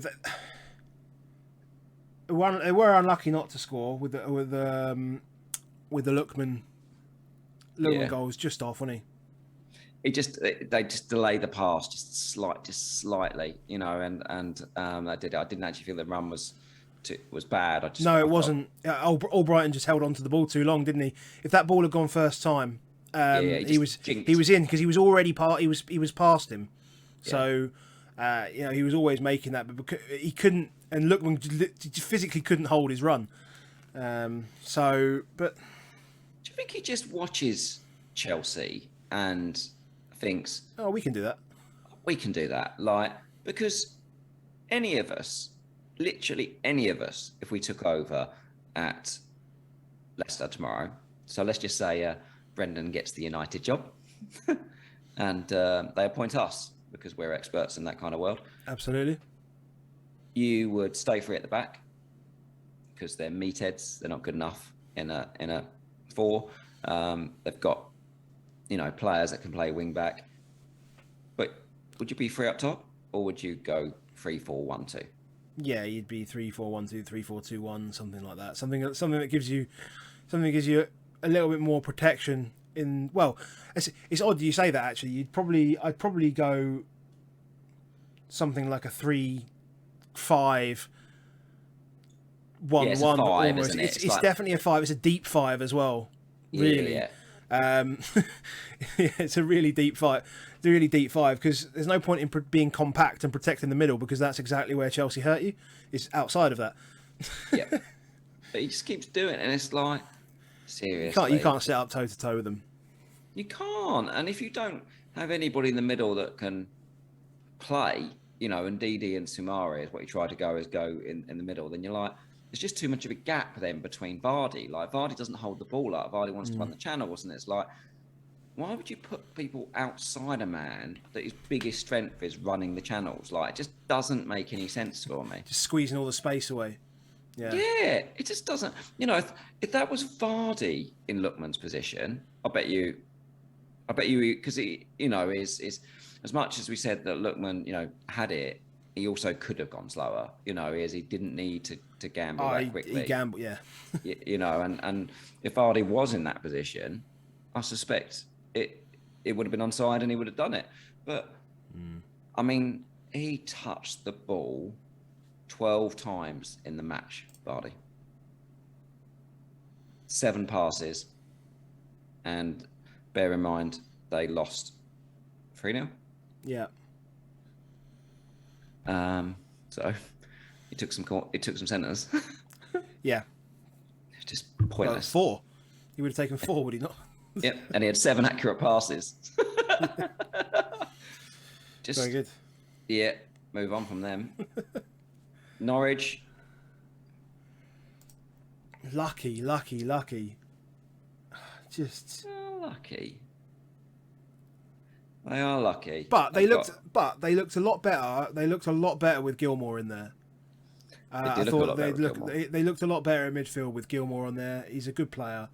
were unlucky not to score with the Lookman goals just off, wasn't he? They just delayed the pass just slightly, and I didn't actually feel the run was bad. It wasn't. Albrighton just held on to the ball too long, didn't he? If that ball had gone first time, he was in because he was already he was past him. So he was always making that, but because he couldn't, and Lookman physically couldn't hold his run. But do you think he just watches Chelsea and thinks, "Oh, we can do that. We can do that." Like, because any of us, literally any of us, if we took over at Leicester tomorrow, so let's just say Brendan gets the United job, and they appoint us because we're experts in that kind of world. Absolutely. You would stay free at the back because they're meatheads. They're not good enough in a 4. They've got players that can play wing back. But would you be free up top, or would you go 3-4-1-2? Yeah, you'd be 3-4-1-2, 3-4-2-1, something like that. Something that gives you a little bit more protection. It's odd you say that actually. I'd probably go something like a 3-5-1-1 almost. It's definitely a 5. It's a deep 5 as well. Really. Yeah. It's a really deep 5. It's a really deep 5 because there's no point in being compact and protecting the middle, because that's exactly where Chelsea hurt you. It's outside of that. Yeah. But he just keeps doing it, and it's like, seriously. You can't set up toe to toe with them. You can't. And if you don't have anybody in the middle that can play, and Didi and Sumari is what you try to go in the middle, then you're like, there's just too much of a gap then between Vardy. Like, Vardy doesn't hold the ball up. Vardy wants to run the channels, and it's like, why would you put people outside a man that his biggest strength is running the channels? Like, it just doesn't make any sense for me. Just squeezing all the space away. Yeah, it just doesn't. If that was Vardy in Lookman's position, I bet you, because he, is as much as we said that Lookman, had it, he also could have gone slower. He didn't need to gamble that quickly. He gambled, yeah. And if Vardy was in that position, I suspect it would have been onside and he would have done it. But I mean, he touched the ball 12 times in the match, Vardy. 7 passes. And bear in mind, they lost 3-0. Yeah. So it took some centres. Yeah. Just pointless. 4. He would have taken 4, would he not? Yep, and he had 7 accurate passes. Just very good. Yeah, move on from them. Norwich. Lucky. Just lucky. They are lucky. But they looked a lot better. They looked a lot better with Gilmour in there. I thought they looked a lot better in midfield with Gilmour on there. He's a good player.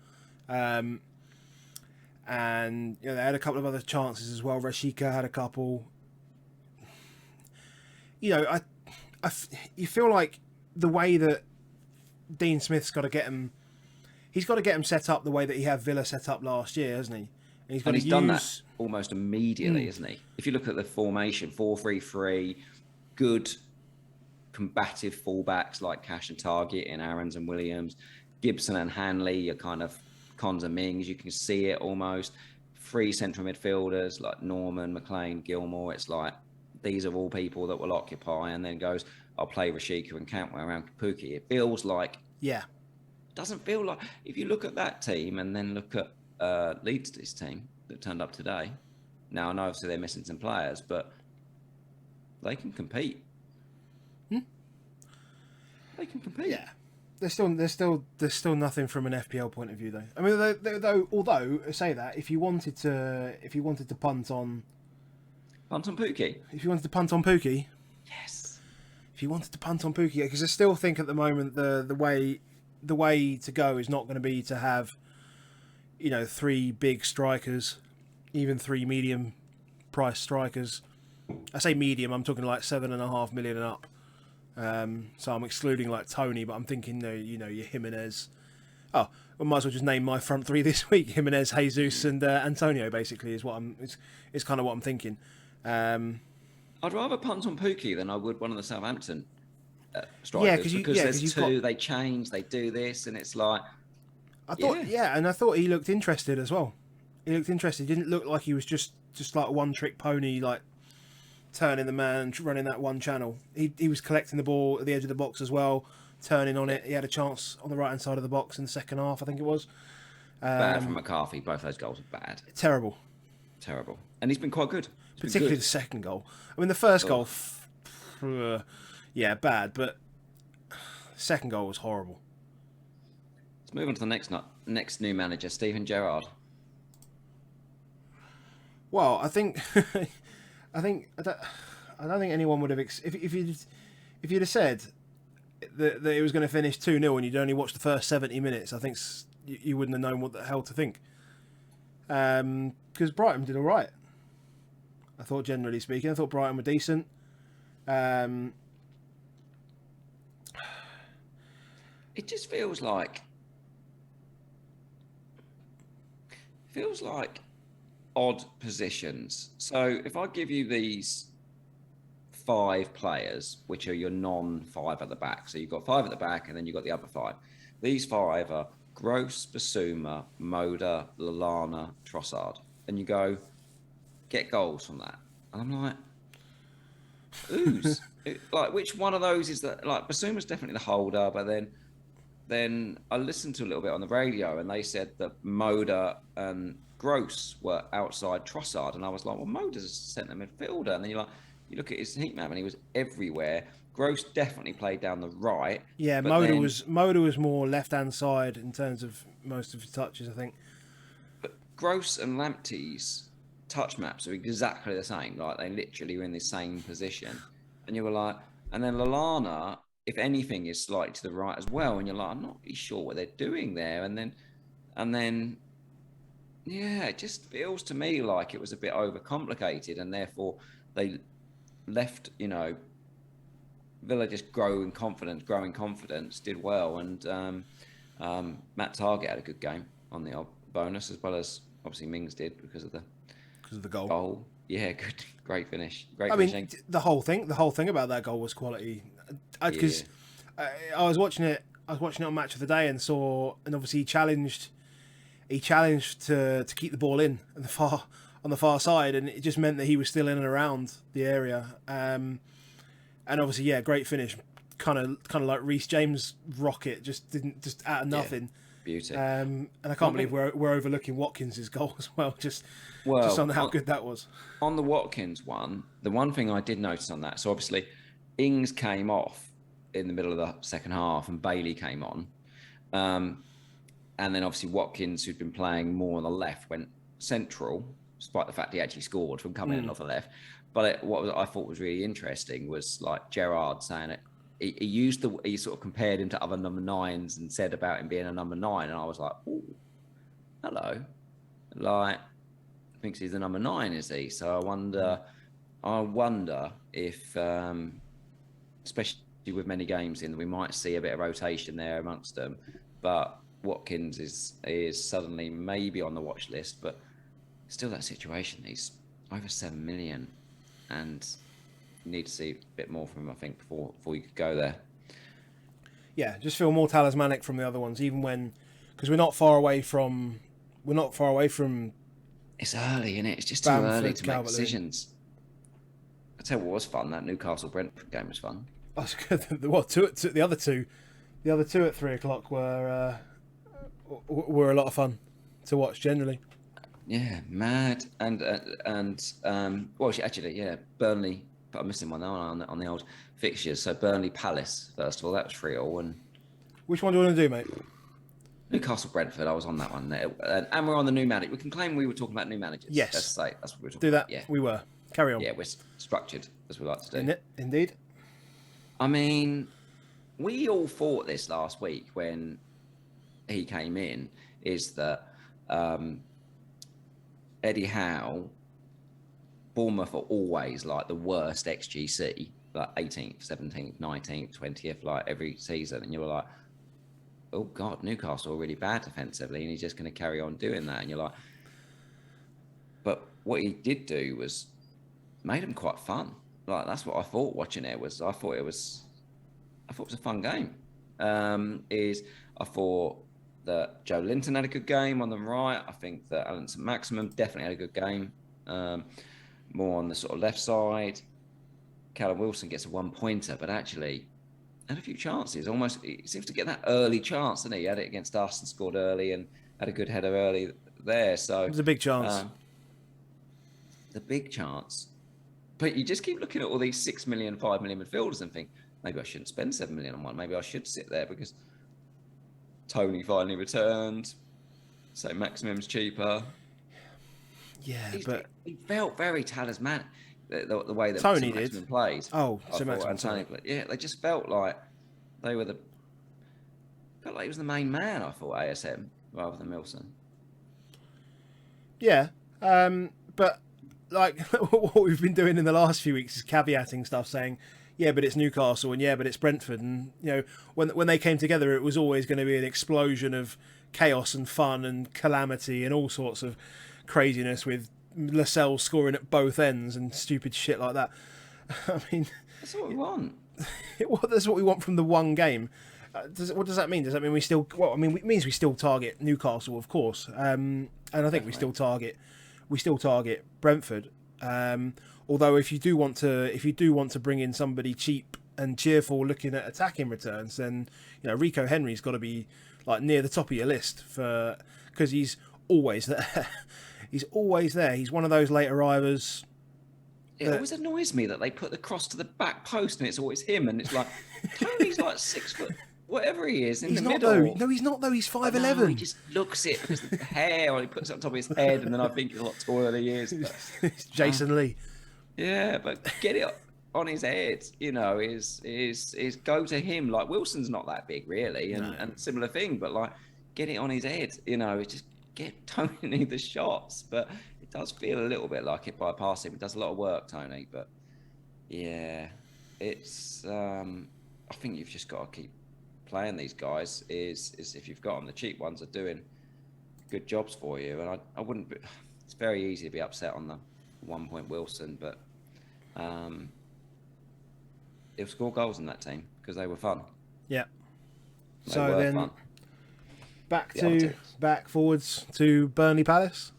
And they had a couple of other chances as well. Rashika had a couple. You feel like the way that Dean Smith's got to get him, he's got to get him set up the way that he had Villa set up last year, hasn't he? And he's done that almost immediately, isn't he? If you look at the formation, 4-3-3, good combative fullbacks like Cash and Target and Aarons and Williams, Gibson and Hanley are kind of cons and Mings. You can see it almost. 3 central midfielders like Norman, McLean, Gilmour. It's like, these are all people that will occupy, and then goes, I'll play Rashika and Cantwell around Kapuki. It feels like... Yeah. Doesn't feel like... If you look at that team and then look at leads this team that turned up today. Now, I know obviously they're missing some players, but they can compete. They can compete. Yeah. There's still nothing from an FPL point of view, though. I mean, although I say that, if you wanted to punt on Pookie. If you wanted to punt on Pookie, yes. If you wanted to punt on Pookie, because I still think at the moment the way to go is not going to be to have, 3 big strikers, even 3 medium price strikers. I say medium, I'm talking like 7.5 million and up. So I'm excluding like Tony, but I'm thinking your Jimenez. Oh, I might as well just name my front 3 this week: Jimenez, Jesus, and Antonio. Basically, is what it's kind of what I'm thinking. I'd rather punt on Pookie than I would one of the Southampton strikers, because there's 2. They change, they do this, and it's like. I thought, and I thought he looked interested as well. He looked interested. He didn't look like he was just like a one-trick pony, like turning the man, running that one channel. He was collecting the ball at the edge of the box as well, turning on it. He had a chance on the right-hand side of the box in the second half, I think it was. Bad from McCarthy. Both those goals are bad. Terrible. And he's been quite good. Particularly the second goal. I mean, the first goal, bad, but the second goal was horrible. Let's move on to the next new manager, Steven Gerrard. Well, I don't think anyone would have if you'd have said that it was going to finish 2-0 and you'd only watched the first 70 minutes. I think you wouldn't have known what the hell to think. Because Brighton did all right. I thought, generally speaking, Brighton were decent. It just feels like odd positions. So if I give you these 5 players, which are your non-5 at the back, so you've got 5 at the back and then you've got the other 5. These 5 are Gross, Basuma, Moda, Lallana, Trossard. And you go, get goals from that. And I'm like, who's? Like, which one of those is that? Like, Basuma's definitely the holder, but then I listened to a little bit on the radio and they said that Moda and Gross were outside Trossard. And I was like, well, Moda's a centre midfielder. And then you look at his heat map and he was everywhere. Gross definitely played down the right. Yeah, Moda was more left-hand side in terms of most of his touches, I think. But Gross and Lamptey's touch maps are exactly the same. Like, they literally were in the same position. And you were like, and then Lallana, if anything, is slightly to the right as well. And you're like, I'm not really sure what they're doing there. And then, yeah, it just feels to me like it was a bit overcomplicated, and therefore they left, Villa just growing confidence, did well. And Matt Targett had a good game on the bonus, as well as obviously Mings did because of the goal. Yeah, good, great finish, finishing. Mean, the whole thing about that goal was quality. Because I was watching it on Match of the Day and obviously he challenged to keep the ball in on the far side, and it just meant that he was still in and around the area. And obviously, great finish, kind of like Reece James' rocket, just out of nothing. Beauty. And I can't believe we're overlooking Watkins' goal as well, just on how good that was. On the Watkins one, the one thing I did notice on that, so obviously Ings came off in the middle of the second half and Bailey came on. And then obviously Watkins, who'd been playing more on the left, went central, despite the fact he actually scored from coming in off the left. But I thought was really interesting was like Gerrard saying it. He sort of compared him to other number 9s and said about him being a number 9, and I was like, "Oh, hello!" Like, thinks he's the number 9, is he? So I wonder if, especially with many games in, we might see a bit of rotation there amongst them. But Watkins is suddenly maybe on the watch list, but still that situation. He's over 7 million, and you need to see a bit more from him, I think, before you could go there. Yeah, just feel more talismanic from the other ones, even because we're not far away from. It's early, isn't it? It's just too early to make decisions. I tell you what was fun. That Newcastle Brentford game was fun. That's good. The other two at 3:00 were a lot of fun. to watch generally. Yeah, mad. And well, actually, yeah, Burnley. But I'm missing one now on the old fixtures. So Burnley Palace first of all, that was 3-3, and Which one do you want to do, mate? Newcastle Brentford. I was on that one there, and we're on the new manager. We can claim we were talking about new managers. Yes, Let's say that's what we were talking do that. about. Yeah, we were. Carry on. Yeah, we're structured as we like to do. Isn't it? Indeed. I mean, we all thought this last week when he came in is that Eddie Howe, Bournemouth are always like the worst XGC, like 18th, 17th, 19th, 20th, like every season. And you were like, oh God, Newcastle are really bad defensively, and he's just going to carry on doing that. And you're like, but what he did do was made them quite fun. Like that's what I thought watching it was. I thought it was a fun game. I thought that Joe Linton had a good game on the right. I think that Alan St. Maximum definitely had a good game. More on the sort of left side. Callum Wilson gets a 1-pointer, but actually had a few chances. Almost, he seems to get that early chance, didn't he? He had it against us and scored early and had a good header early there. So it was a big chance. The big chance. But you just keep looking at all these 6 million, 5 million midfielders and think, maybe I shouldn't spend 7 million on one. Maybe I should sit there because Tony finally returned. So Maximum's cheaper. Yeah, he felt very talismanic. The way that Tony Maximum played. Oh, so Maximum. Yeah, they just felt like they were felt like he was the main man. I thought ASM rather than Milson. Yeah, but like what we've been doing in the last few weeks is caveating stuff, saying, yeah, but it's Newcastle, and yeah, but it's Brentford, and you know, when they came together, it was always going to be an explosion of chaos and fun and calamity and all sorts of craziness with Lascelles scoring at both ends and stupid shit like that. I mean, that's what we want. That's what we want from the one game. What does that mean? Does that mean we still? Well, I mean, it means we still target Newcastle, of course, and I think we still target Brentford. Although if you do want to bring in somebody cheap and cheerful, looking at attacking returns, then you know Rico Henry's got to be like near the top of your list because he's always there. He's always there. He's one of those late arrivers. It always annoys me that they put the cross to the back post and it's always him, and it's like Tony's like 6 foot, whatever he is in the middle. No, he's not though. He's 5'11". No, he just looks it because of the hair, or he puts it on top of his head, and then I think he's a lot taller than he is. It's Jason Lee. Yeah, but get it on his head. You know, is go to him. Like Wilson's not that big really, and similar thing, but like get it on his head. You know, just get Tony the shots, but it does feel a little bit like it bypassing him. He does a lot of work, Tony, but yeah, it's. I think you've just got to keep playing these guys. Is if you've got them, the cheap ones are doing good jobs for you, and I wouldn't. It's very easy to be upset on the 1 point Wilson, but he'll score goals in that team because they were fun. Yeah. They so were then. Fun. Back forwards to Burnley Palace.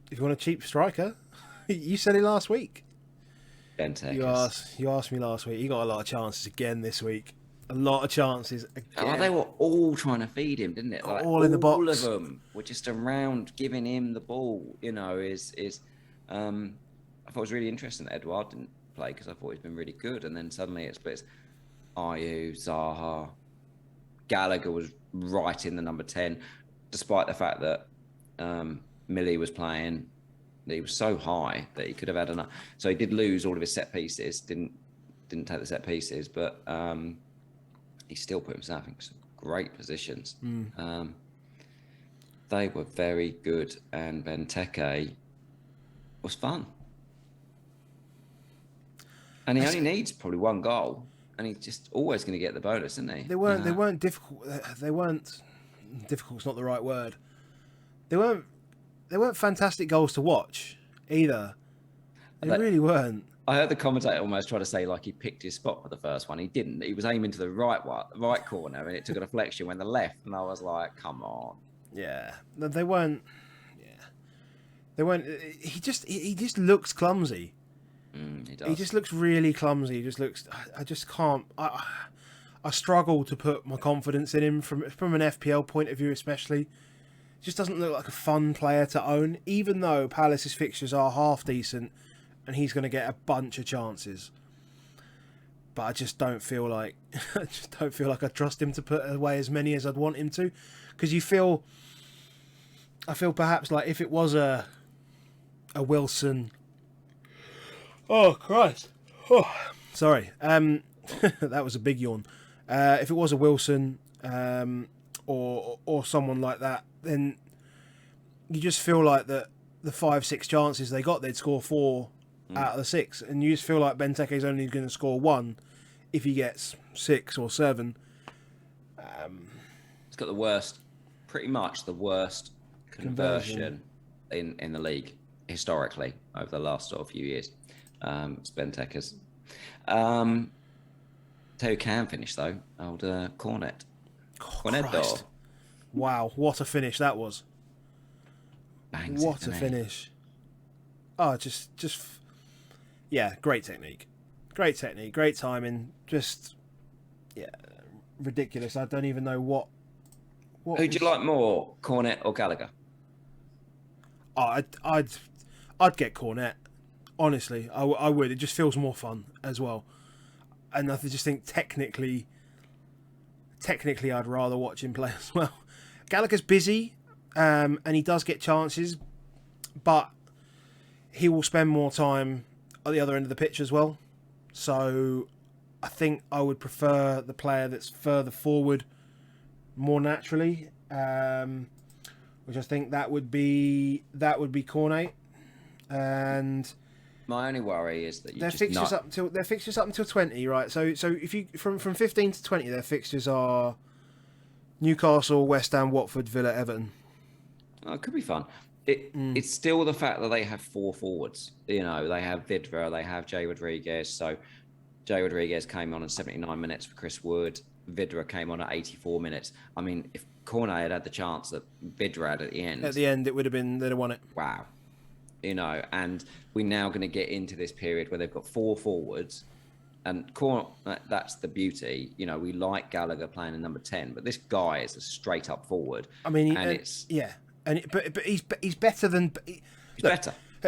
If you want a cheap striker, you said it last week. You asked me last week. He got a lot of chances again this week. A lot of chances again. Oh, they were all trying to feed him, didn't it? Like, all in the box. All of them were just around giving him the ball. You know, I thought it was really interesting that Edouard didn't play because I thought he's been really good, and then suddenly it splits. Ayew, Zaha. Gallagher was right in the number 10, despite the fact that Millie was playing. He was so high that he could have had enough. So he did lose all of his set pieces. Didn't take the set pieces, but he still put himself in some great positions. They were very good, and Benteke was fun. And he only needs probably one goal. And he's just always going to get the bonus, isn't he? They weren't difficult. They weren't difficult's not the right word. They weren't fantastic goals to watch either. They really weren't. I heard the commentator almost try to say like he picked his spot for the first one. He didn't. He was aiming to the right corner, and it took a deflection when the left. And I was like, come on. Yeah, they weren't. Yeah, they weren't. He just looks clumsy. He does. He just looks really clumsy. He just looks. I just can't. I struggle to put my confidence in him from an FPL point of view, especially. Just doesn't look like a fun player to own, even though Palace's fixtures are half decent and he's going to get a bunch of chances. But I just don't feel like I trust him to put away as many as I'd want him to, because I feel perhaps like if it was a Wilson. Oh Christ! Oh, sorry. That was a big yawn. If it was a Wilson or someone like that, then you just feel like that the 5-6 chances they got, they'd score 4 out of the 6, and you just feel like Benteke's only going to score 1 if he gets 6 or 7. He's got pretty much the worst conversion in the league historically over the last sort of few years. It's Benteke's. Tell you who can finish though, old Cornet. Cornet. Wow, what a finish that was! Bangs what a finish! Oh, just yeah, great technique, great timing. Just ridiculous. I don't even know what. Who'd you like more, Cornet or Gallagher? Oh, I'd get Cornet. Honestly, I would. It just feels more fun as well, and I just think technically, I'd rather watch him play as well. Gallagher's busy, and he does get chances, but he will spend more time at the other end of the pitch as well. So I think I would prefer the player that's further forward more naturally, which I think that would be Cornet. And my only worry is that their fixtures up until 20, right? So if you from 15 to 20, their fixtures are Newcastle, West Ham, Watford, Villa, Everton. Oh, it could be fun. It's still the fact that they have 4 forwards. You know, they have Vidra, they have Jay Rodriguez. So Jay Rodriguez came on at 79 minutes for Chris Wood. Vidra came on at 84 minutes. I mean, if Cornet had the chance that Vidra had at the end. At the end, they'd have won it. Wow. You know, and we're now going to get into this period where they've got 4 forwards. And that's the beauty. You know, we like Gallagher playing in number 10, but this guy is a straight up forward. I mean, but he's better than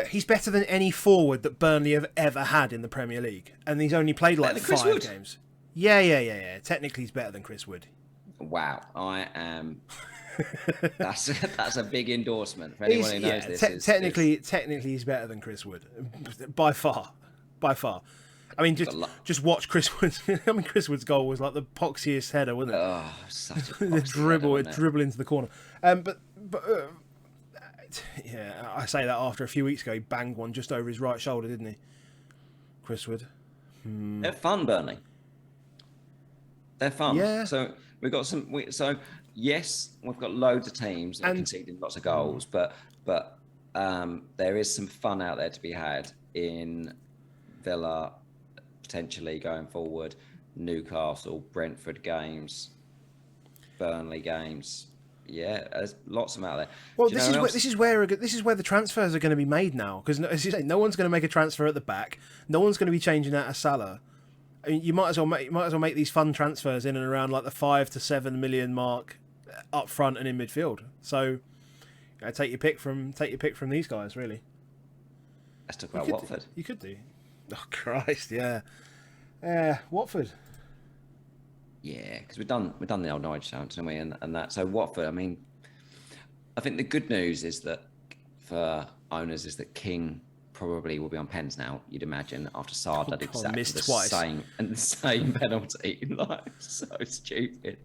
He's better than any forward that Burnley have ever had in the Premier League, and he's only played like 5 games. Yeah. Technically, he's better than Chris Wood. Wow, I am. That's a big endorsement for anyone who knows this. Technically, he's better than Chris Wood, by far. I mean, just watch Chris Wood's. I mean, Chris Wood's goal was like the poxiest header, wasn't it? Oh, such a the dribble into the corner. But yeah, I say that after a few weeks ago, he banged one just over his right shoulder, didn't he? Chris Wood. They're fun, Burnley. They're fun. Yeah. So we've got yes, we've got loads of teams that are conceding lots of goals, but there is some fun out there to be had in Villa, potentially going forward, Newcastle, Brentford games, Burnley games. Yeah, there's lots of them out there. Well, this is where the transfers are going to be made now, because as you say, no one's going to make a transfer at the back. No one's going to be changing out of Salah. I mean, you might as well make these fun transfers in and around like the 5 to 7 million mark up front and in midfield. So, take your pick from these guys, really. Let's talk about Watford. You could do. Oh Christ, yeah. Watford. Yeah, because we've done the old Norwich chance, haven't we? And that. So Watford, I mean, I think the good news is that for owners is that King probably will be on pens now. You'd imagine after Salah did exactly the same penalty. Like, so stupid.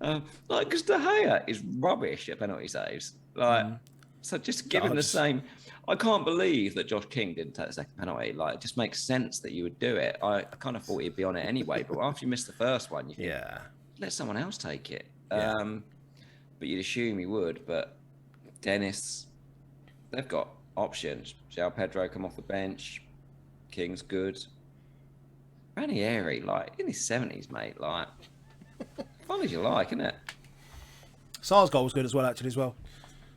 Because De Gea is rubbish at penalty saves. So just give him the same. I can't believe that Josh King didn't take the second penalty. Like, it just makes sense that you would do it. I kind of thought he'd be on it anyway, but after you missed the first one, you think, let someone else take it. Yeah. But you'd assume he would. But Dennis, they've got options. João Pedro come off the bench. King's good. Ranieri, like, in his 70s, mate. Like, fun as you like, isn't it? Sar's goal was good as well, actually, as well.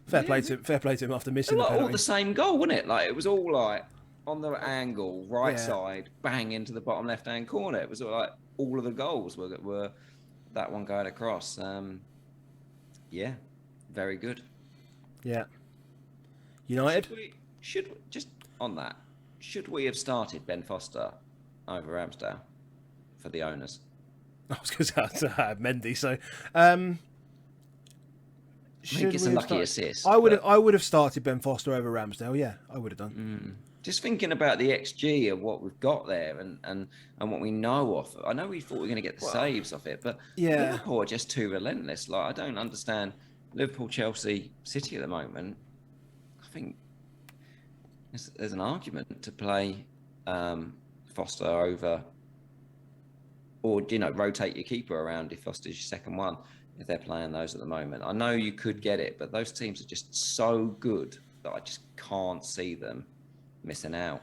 Fair play to him after missing the penalty. All the same goal, wasn't it? Like, it was all like on the angle, right Yeah. side, bang into the bottom left-hand corner. It was like all of the goals were that one going across. Yeah, very good. Yeah. United. Should we just on that? Should we have started Ben Foster over Ramsdale for the owners? I was going to have Mendy. So, I think it's a lucky assist. I would have started Ben Foster over Ramsdale. Yeah, I would have done. Just thinking about the XG of what we've got there and what we know of. I know we thought we were going to get the saves off it, but Liverpool are just too relentless. Like, I don't understand Liverpool, Chelsea, City at the moment. I think there's an argument to play Foster over, or rotate your keeper around if Foster's your second one. If they're playing those at the moment, I know you could get it, but those teams are just so good that I just can't see them missing out.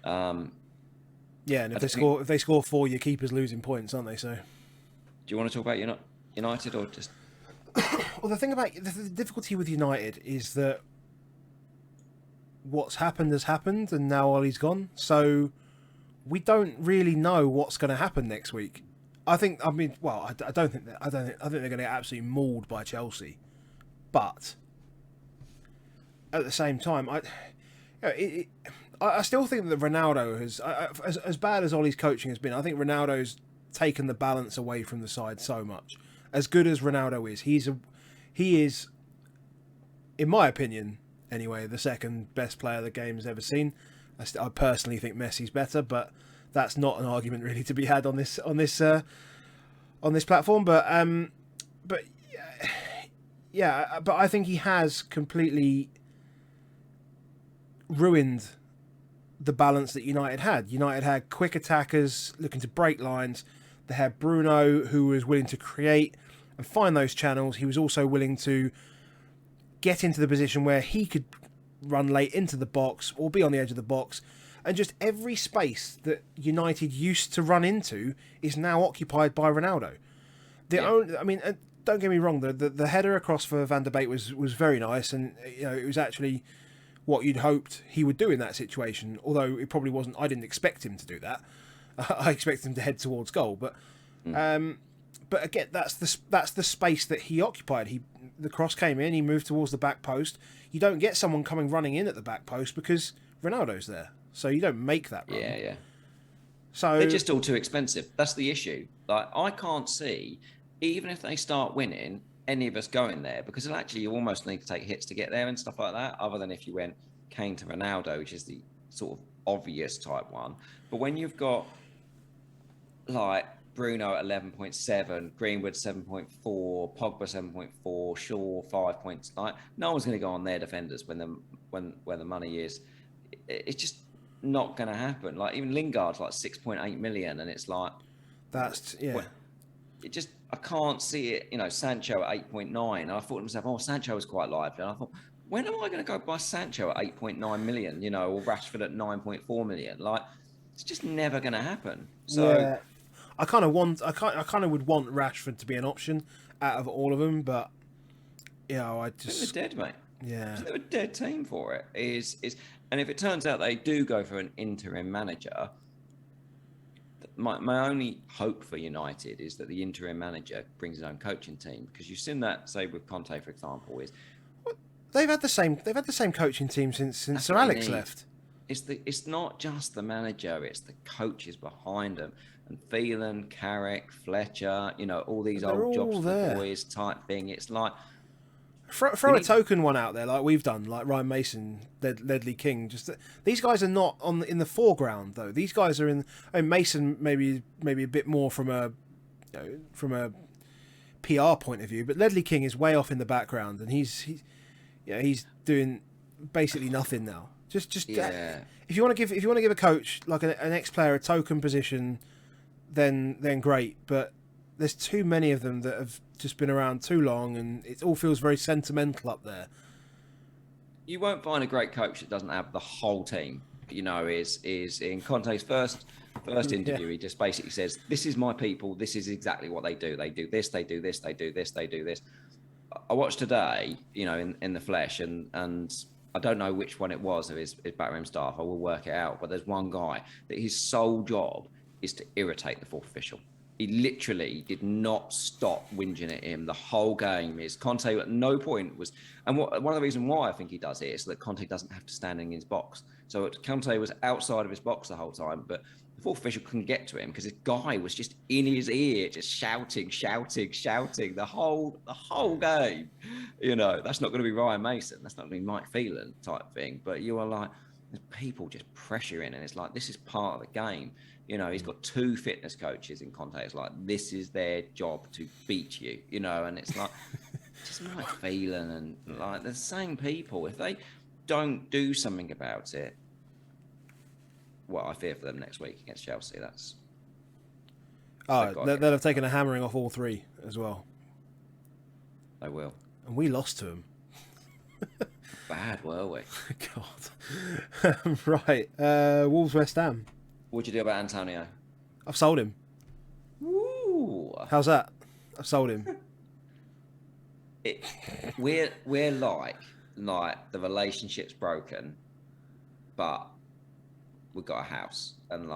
And if they score 4, your keeper's losing points, aren't they? So, do you want to talk about United or just? Well, the thing about the difficulty with United is that what's happened has happened, and now Ollie's gone, so we don't really know what's going to happen next week. I think they're going to get absolutely mauled by Chelsea, but at the same time, I still think that Ronaldo has, as bad as Ollie's coaching has been, I think Ronaldo's taken the balance away from the side so much. As good as Ronaldo is, he is, in my opinion, anyway, the second best player the game's ever seen. I personally think Messi's better, but that's not an argument really to be had on this platform. But I think he has completely ruined the balance that United had. United had quick attackers looking to break lines. They had Bruno, who was willing to create and find those channels. He was also willing to get into the position where he could run late into the box or be on the edge of the box. And just every space that United used to run into is now occupied by Ronaldo. Don't get me wrong, the header across for Van der Beek was very nice, and it was actually what you'd hoped he would do in that situation. Although it probably wasn't. I didn't expect him to do that. I expected him to head towards goal, but again, that's the space that he occupied. The cross came in, he moved towards the back post. You don't get someone coming running in at the back post because Ronaldo's there. So you don't make that run. Yeah. So they're just all too expensive. That's the issue. Like, I can't see, even if they start winning, any of us going there, because actually you almost need to take hits to get there and stuff like that, other than if you went Kane to Ronaldo, which is the sort of obvious type one. But when you've got like Bruno at 11.7, Greenwood 7.4, Pogba 7.4, Shaw 5 points, like, no one's going to go on their defenders when the money is. It's just not going to happen. Like, even Lingard's like 6.8 million, and it's like I can't see it. Sancho at 8.9, and I thought to myself, Sancho was quite lively, and I thought, when am I going to go buy Sancho at 8.9 million? Or Rashford at 9.4 million? Like, it's just never going to happen. So I kind of would want Rashford to be an option out of all of them, but I just they're dead, mate. Yeah, they're a dead team for it. And if it turns out they do go for an interim manager, my only hope for United is that the interim manager brings his own coaching team, because you've seen that, say with Conte, for example, they've had the same coaching team since Sir Alex left. It's not just the manager; it's the coaches behind them, and Phelan, Carrick, Fletcher, all these old jobs for the boys type thing. It's like throw a token one out there, like we've done, like Ryan Mason, Ledley King. Just these guys are not in the foreground though. These guys are in. Mason maybe a bit more from a PR point of view, but Ledley King is way off in the background, and he's doing basically nothing now. If you want to give a coach like an ex-player a token position, then great. But there's too many of them that have just been around too long, and it all feels very sentimental up there. You won't find a great coach that doesn't have the whole team. Is in Conte's first interview. He just basically says, "This is my people. This is exactly what they do. They do this. They do this. They do this. They do this." I watched today, in the flesh, and I don't know which one it was of his backroom staff. I will work it out. But there's one guy that his sole job is to irritate the fourth official. He literally did not stop whinging at him the whole game. Is Conte at no point was, and one of the reasons why I think he does it is that Conte doesn't have to stand in his box. So Conte was outside of his box the whole time, but the fourth official couldn't get to him because this guy was just in his ear, just shouting the whole game. You know, that's not going to be Ryan Mason. That's not going to be Mike Phelan type thing. But you are like, there's people just pressuring, and it's like, this is part of the game. You know, he's got 2 fitness coaches in Conte. It's like, this is their job to beat you, you know, and it's like, just Mike Phelan and like the same people. If they don't do something about it, well, I fear for them next week against Chelsea. That's... they'll have taken a hammering off all 3 as well. They will. And we lost to them. Bad, were we? God. Right. Wolves West Ham. What'd you do about Antonio? I've sold him. Ooh. How's that? I've sold him. We're like the relationship's broken, but we've got a house and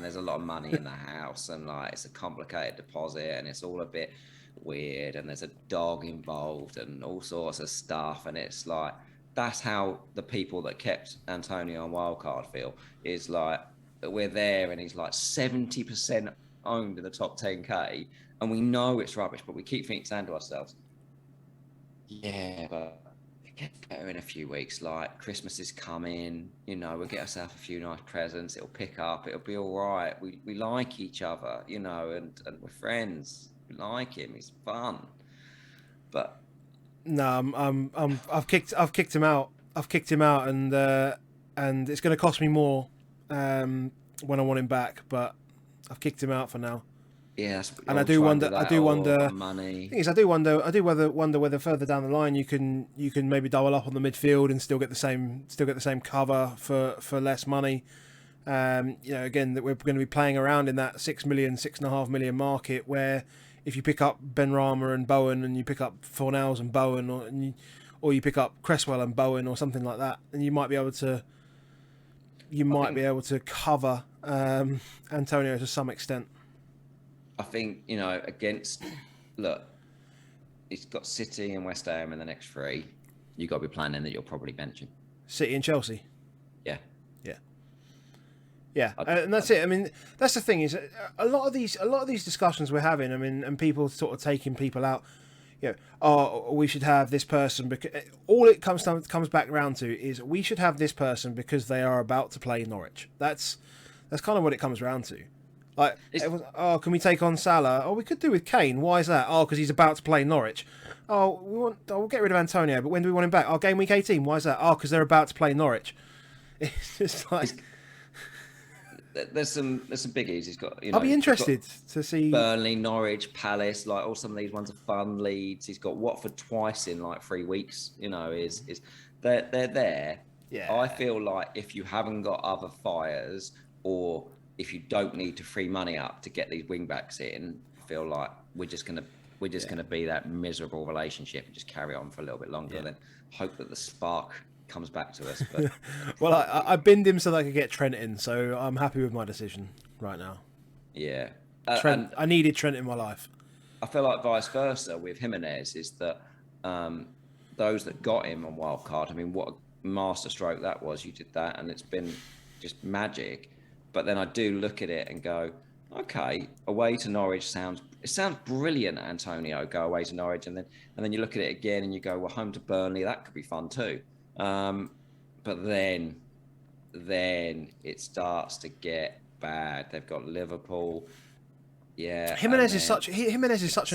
there's a lot of money in the house, and like it's a complicated deposit and it's all a bit weird, and there's a dog involved and all sorts of stuff, and it's like, that's how the people that kept Antonio on wildcard feel, is like, we're there and he's like 70% owned in the top 10k, and we know it's rubbish, but we keep saying to ourselves, yeah, but it gets better in a few weeks. Like, Christmas is coming, you know, we'll get ourselves a few nice presents, it'll pick up, it'll be all right. We like each other, you know, and we're friends. We like him, he's fun. But no, I've kicked him out. And it's going to cost me more when I want him back, but I've kicked him out for now. Yes, and I do wonder. Money. Thing is, I do wonder whether further down the line you can maybe double up on the midfield and still get the same cover for less money. You know, again, that we're going to be playing around in that 6.5 million market, where if you pick up Benrahma and Bowen, and you pick up Fornals and Bowen, or you pick up Cresswell and Bowen or something like that, then you might be able to cover Antonio to some extent. I think, you know, look, he's got City and West Ham in the next 3. You've got to be planning that you'll probably bench him. City and Chelsea. Yeah. And that's it. I mean, that's the thing, is a lot of these discussions we're having, I mean, and people sort of taking people out, you know, oh, we should have this person, because all it comes back around to is we should have this person because they are about to play Norwich. That's kind of what it comes around to. Like, can we take on Salah? Oh, we could do with Kane. Why is that? Oh, because he's about to play Norwich. We'll get rid of Antonio, but when do we want him back? Oh, game week 18. Why is that? Oh, because they're about to play Norwich. It's just like... There's some biggies. He's got, you know, I'll be interested to see Burnley, Norwich, Palace. Like, all some of these ones are fun leads. He's got Watford twice in like 3 weeks. You know, they're there. Yeah. I feel like if you haven't got other fires, or if you don't need to free money up to get these wing backs in, I feel like we're just gonna be that miserable relationship and just carry on for a little bit longer. And then hope that the spark comes back to us. But well, I binned him so that I could get Trent in, so I'm happy with my decision right now. Yeah, Trent. I needed Trent in my life. I feel like vice versa with Jimenez, is that those that got him on wildcard, I mean, what a masterstroke that was. You did that, and it's been just magic. But then I do look at it and go, okay, away to Norwich sounds brilliant, Antonio. Go away to Norwich, and then you look at it again and you go, well, home to Burnley, that could be fun too. But then it starts to get bad. They've got Liverpool. Yeah. Jimenez is such an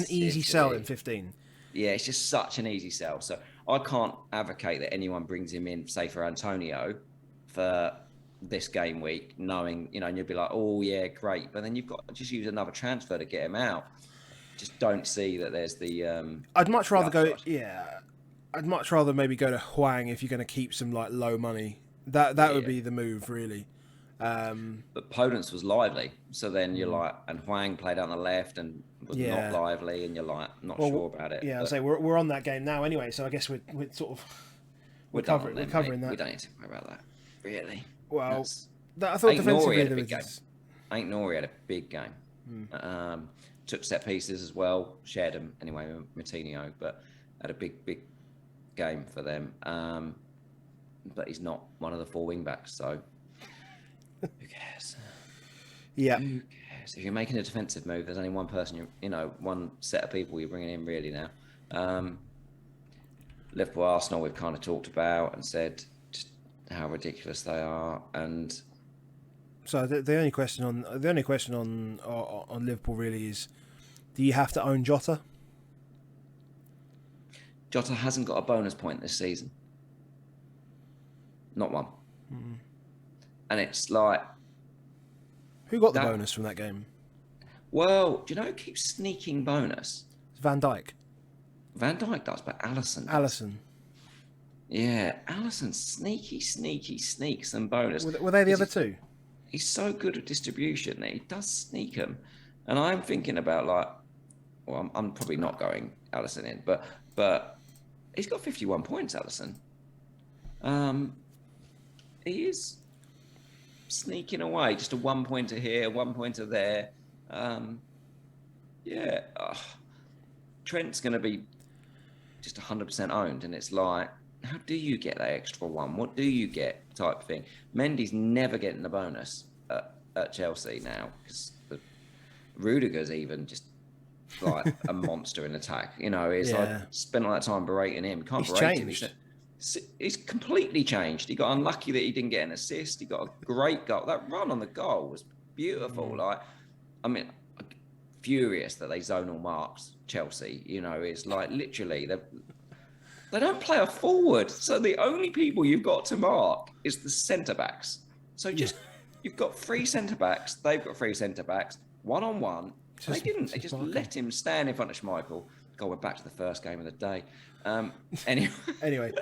easy sell in 15. Yeah, it's just such an easy sell. So I can't advocate that anyone brings him in, say, for Antonio for this game week, knowing, you know, and you'll be like, oh yeah, great. But then you've got to just use another transfer to get him out. Just don't see that there's the I'd much rather go I'd much rather maybe go to Hwang if you're going to keep some like low money. That would be the move, really. But Podence was lively, so then you're like, and Hwang played out on the left and was not lively, and you're like, not sure about it. Yeah, I'll say we're on that game now anyway, so I guess we're We're covering that. We don't need to worry about that, really. Well, I thought defensively there was... Ain't Nori had a big game. Took set pieces as well. Shared them anyway with Martinho, but had a big game for them. But he's not one of the 4 wing backs, so who cares? Yeah. Who cares? If you're making a defensive move, there's only one person, one set of people you're bringing in really now. Liverpool Arsenal, we've kind of talked about and said just how ridiculous they are. And so the only question on Liverpool really is, do you have to own Jota? Jota hasn't got a bonus point this season. Not one. And it's like... Who got the bonus from that game? Well, do you know who keeps sneaking bonus? It's Van Dijk. Van Dijk does, but Alisson. Alisson. Yeah, Alisson sneaks some bonus. Were they the other two? He's so good at distribution that he does sneak them. And I'm thinking about well, I'm probably not going Alisson in, but he's got 51 points, Alisson. He is sneaking away, just a 1 pointer here, 1 pointer there. Trent's going to be just 100% owned, and it's like, how do you get that extra one? What do you get? Type of thing. Mendy's never getting the bonus at Chelsea now because Rudiger's even just like a monster in attack. It's like spent all that time berating him. Can't berate him. He's completely changed. He got unlucky that he didn't get an assist. He got a great goal. That run on the goal was beautiful. Furious that they zonal marks Chelsea. It's like literally they don't play a forward. So the only people you've got to mark is the centre backs. So you've got 3 centre backs. They've got 3 centre backs. 1-on-1. They didn't. They just let him stand in front of Schmeichel. God, we're back to the first game of the day. Anyway.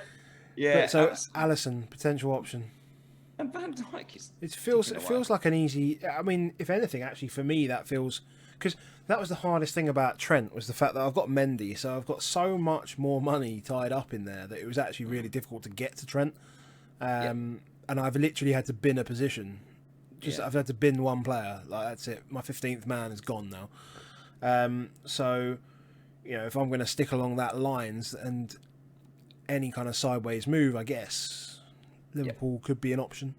Yeah. So Alisson, potential option. And Van Dijk is... It feels like an easy... I mean, if anything, actually, for me, that feels... Because that was the hardest thing about Trent, was the fact that I've got Mendy, so I've got so much more money tied up in there that it was actually really difficult to get to Trent. And I've literally had to bin a position. I've had to bin one player. Like, that's it. My 15th man is gone now. So, if I'm going to stick along that lines and any kind of sideways move, I guess Liverpool could be an option.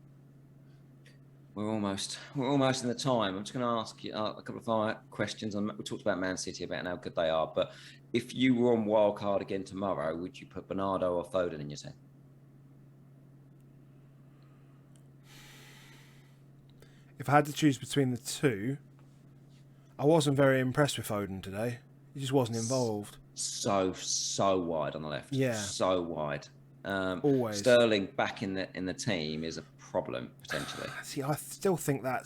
We're almost in the time. I'm just going to ask you a couple of final questions. We talked about Man City about how good they are, but if you were on wildcard again tomorrow, would you put Bernardo or Foden in your team? If I had to choose between the two, I wasn't very impressed with Foden today. He just wasn't involved. So wide on the left. Yeah. So wide. Always. Sterling back in the team is a problem potentially. See, I still think that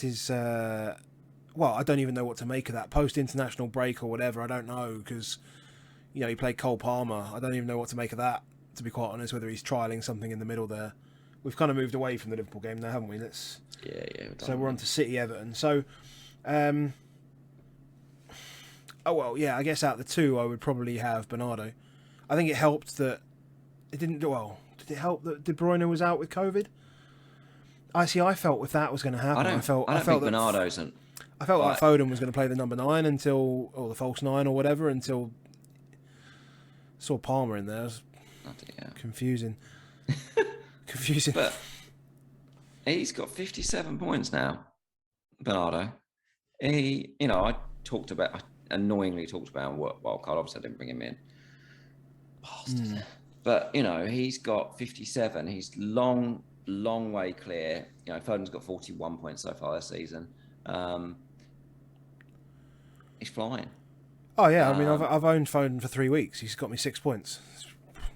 is. Well, I don't even know what to make of that post-international break or whatever. I don't know because, he played Cole Palmer. I don't even know what to make of that, to be quite honest. Whether he's trialing something in the middle there. We've kind of moved away from the Liverpool game now, haven't we? So we're on to City Everton. So, I guess out of the two, I would probably have Bernardo. I think it helped that it didn't do well. Did it help that De Bruyne was out with COVID? I felt if that was going to happen, I felt think that Bernardo's I felt like Foden was going to play the number 9 or the false 9 or whatever until saw Palmer in there. It was confusing. But he's got 57 points now, Bernardo. I annoyingly talked about wildcard. Obviously, I didn't bring him in. Bastard. But, he's got 57. He's long way clear. Foden's got 41 points so far this season. He's flying. Oh, yeah. I mean, I've owned Foden for 3 weeks. He's got me 6 points. It's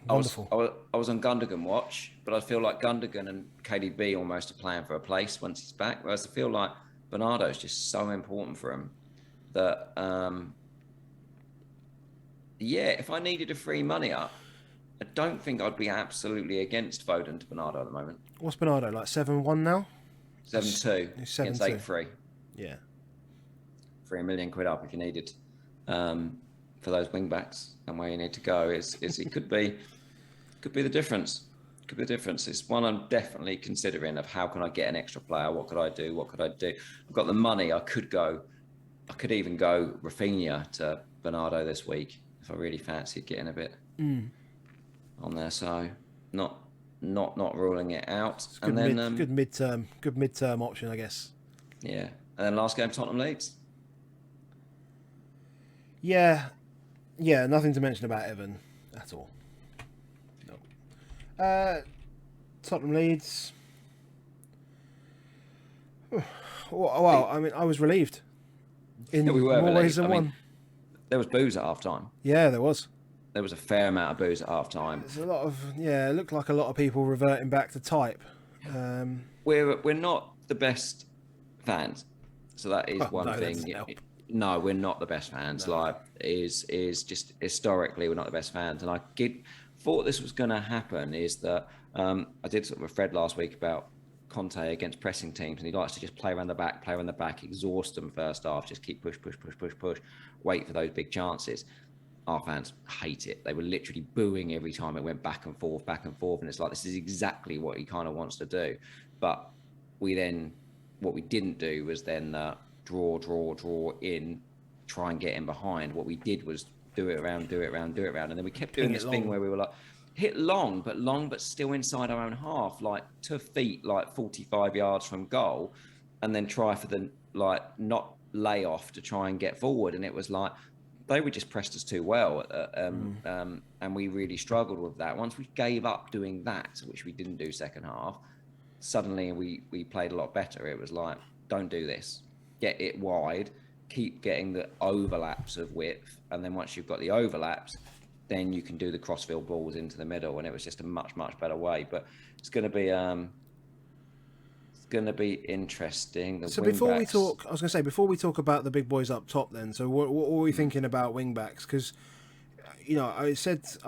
wonderful. I was on Gundogan watch, but I feel like Gundogan and KDB almost are playing for a place once he's back. Whereas I feel like Bernardo's just so important for him that, if I needed a free money up, I don't think I'd be absolutely against Foden to Bernardo at the moment. What's Bernardo, like 7-1 now? 7-2. He's 7-2. Against 8-3. Yeah. £3 million up if you needed for those wing backs and where you need to go. It could be Could be the difference. Could be the difference. It's one I'm definitely considering of how can I get an extra player? What could I do? What could I do? I've got the money. I could even go Rafinha to Bernardo this week if I really fancied getting a bit on there. So not ruling it out. It's a And then good midterm option, I guess. yeah. And then last game, Tottenham Leeds. Yeah, nothing to mention about Evan at all. No. Tottenham Leeds. Well, I mean, I was relieved. In Yeah, we were more ways relieved. than one. There was booze at half time. Yeah, there was. There was a fair amount of booze at half time. There's a lot of it looked like a lot of people reverting back to type. We're not the best fans, so that is one thing. No, we're not the best fans. No. Like is just historically we're not the best fans, and I thought this was going to happen. Is that I did sort of a thread last week about Conte against pressing teams, and he likes to just play around the back, exhaust them first half, just keep push, wait for those big chances. Our fans hate it. They were literally booing every time it went back and forth, and it's like this is exactly what he kind of wants to do. But what we didn't do was then draw in, try and get in behind. What we did was do it around, and then we kept doing this thing where we were like hit long, but still inside our own half, like 2 feet, like 45 yards from goal, and then try for the not lay off to try and get forward. And it was like they were just pressed us too well, and we really struggled with that. Once we gave up doing that, which we didn't do second half, suddenly we played a lot better. It was like, don't do this, get it wide, keep getting the overlaps of width, and then once you've got the overlaps, then you can do the crossfield balls into the middle, and it was just a much better way. But it's going to be interesting. So before we talk about the big boys up top, then, so what are we thinking about wing backs? Because I've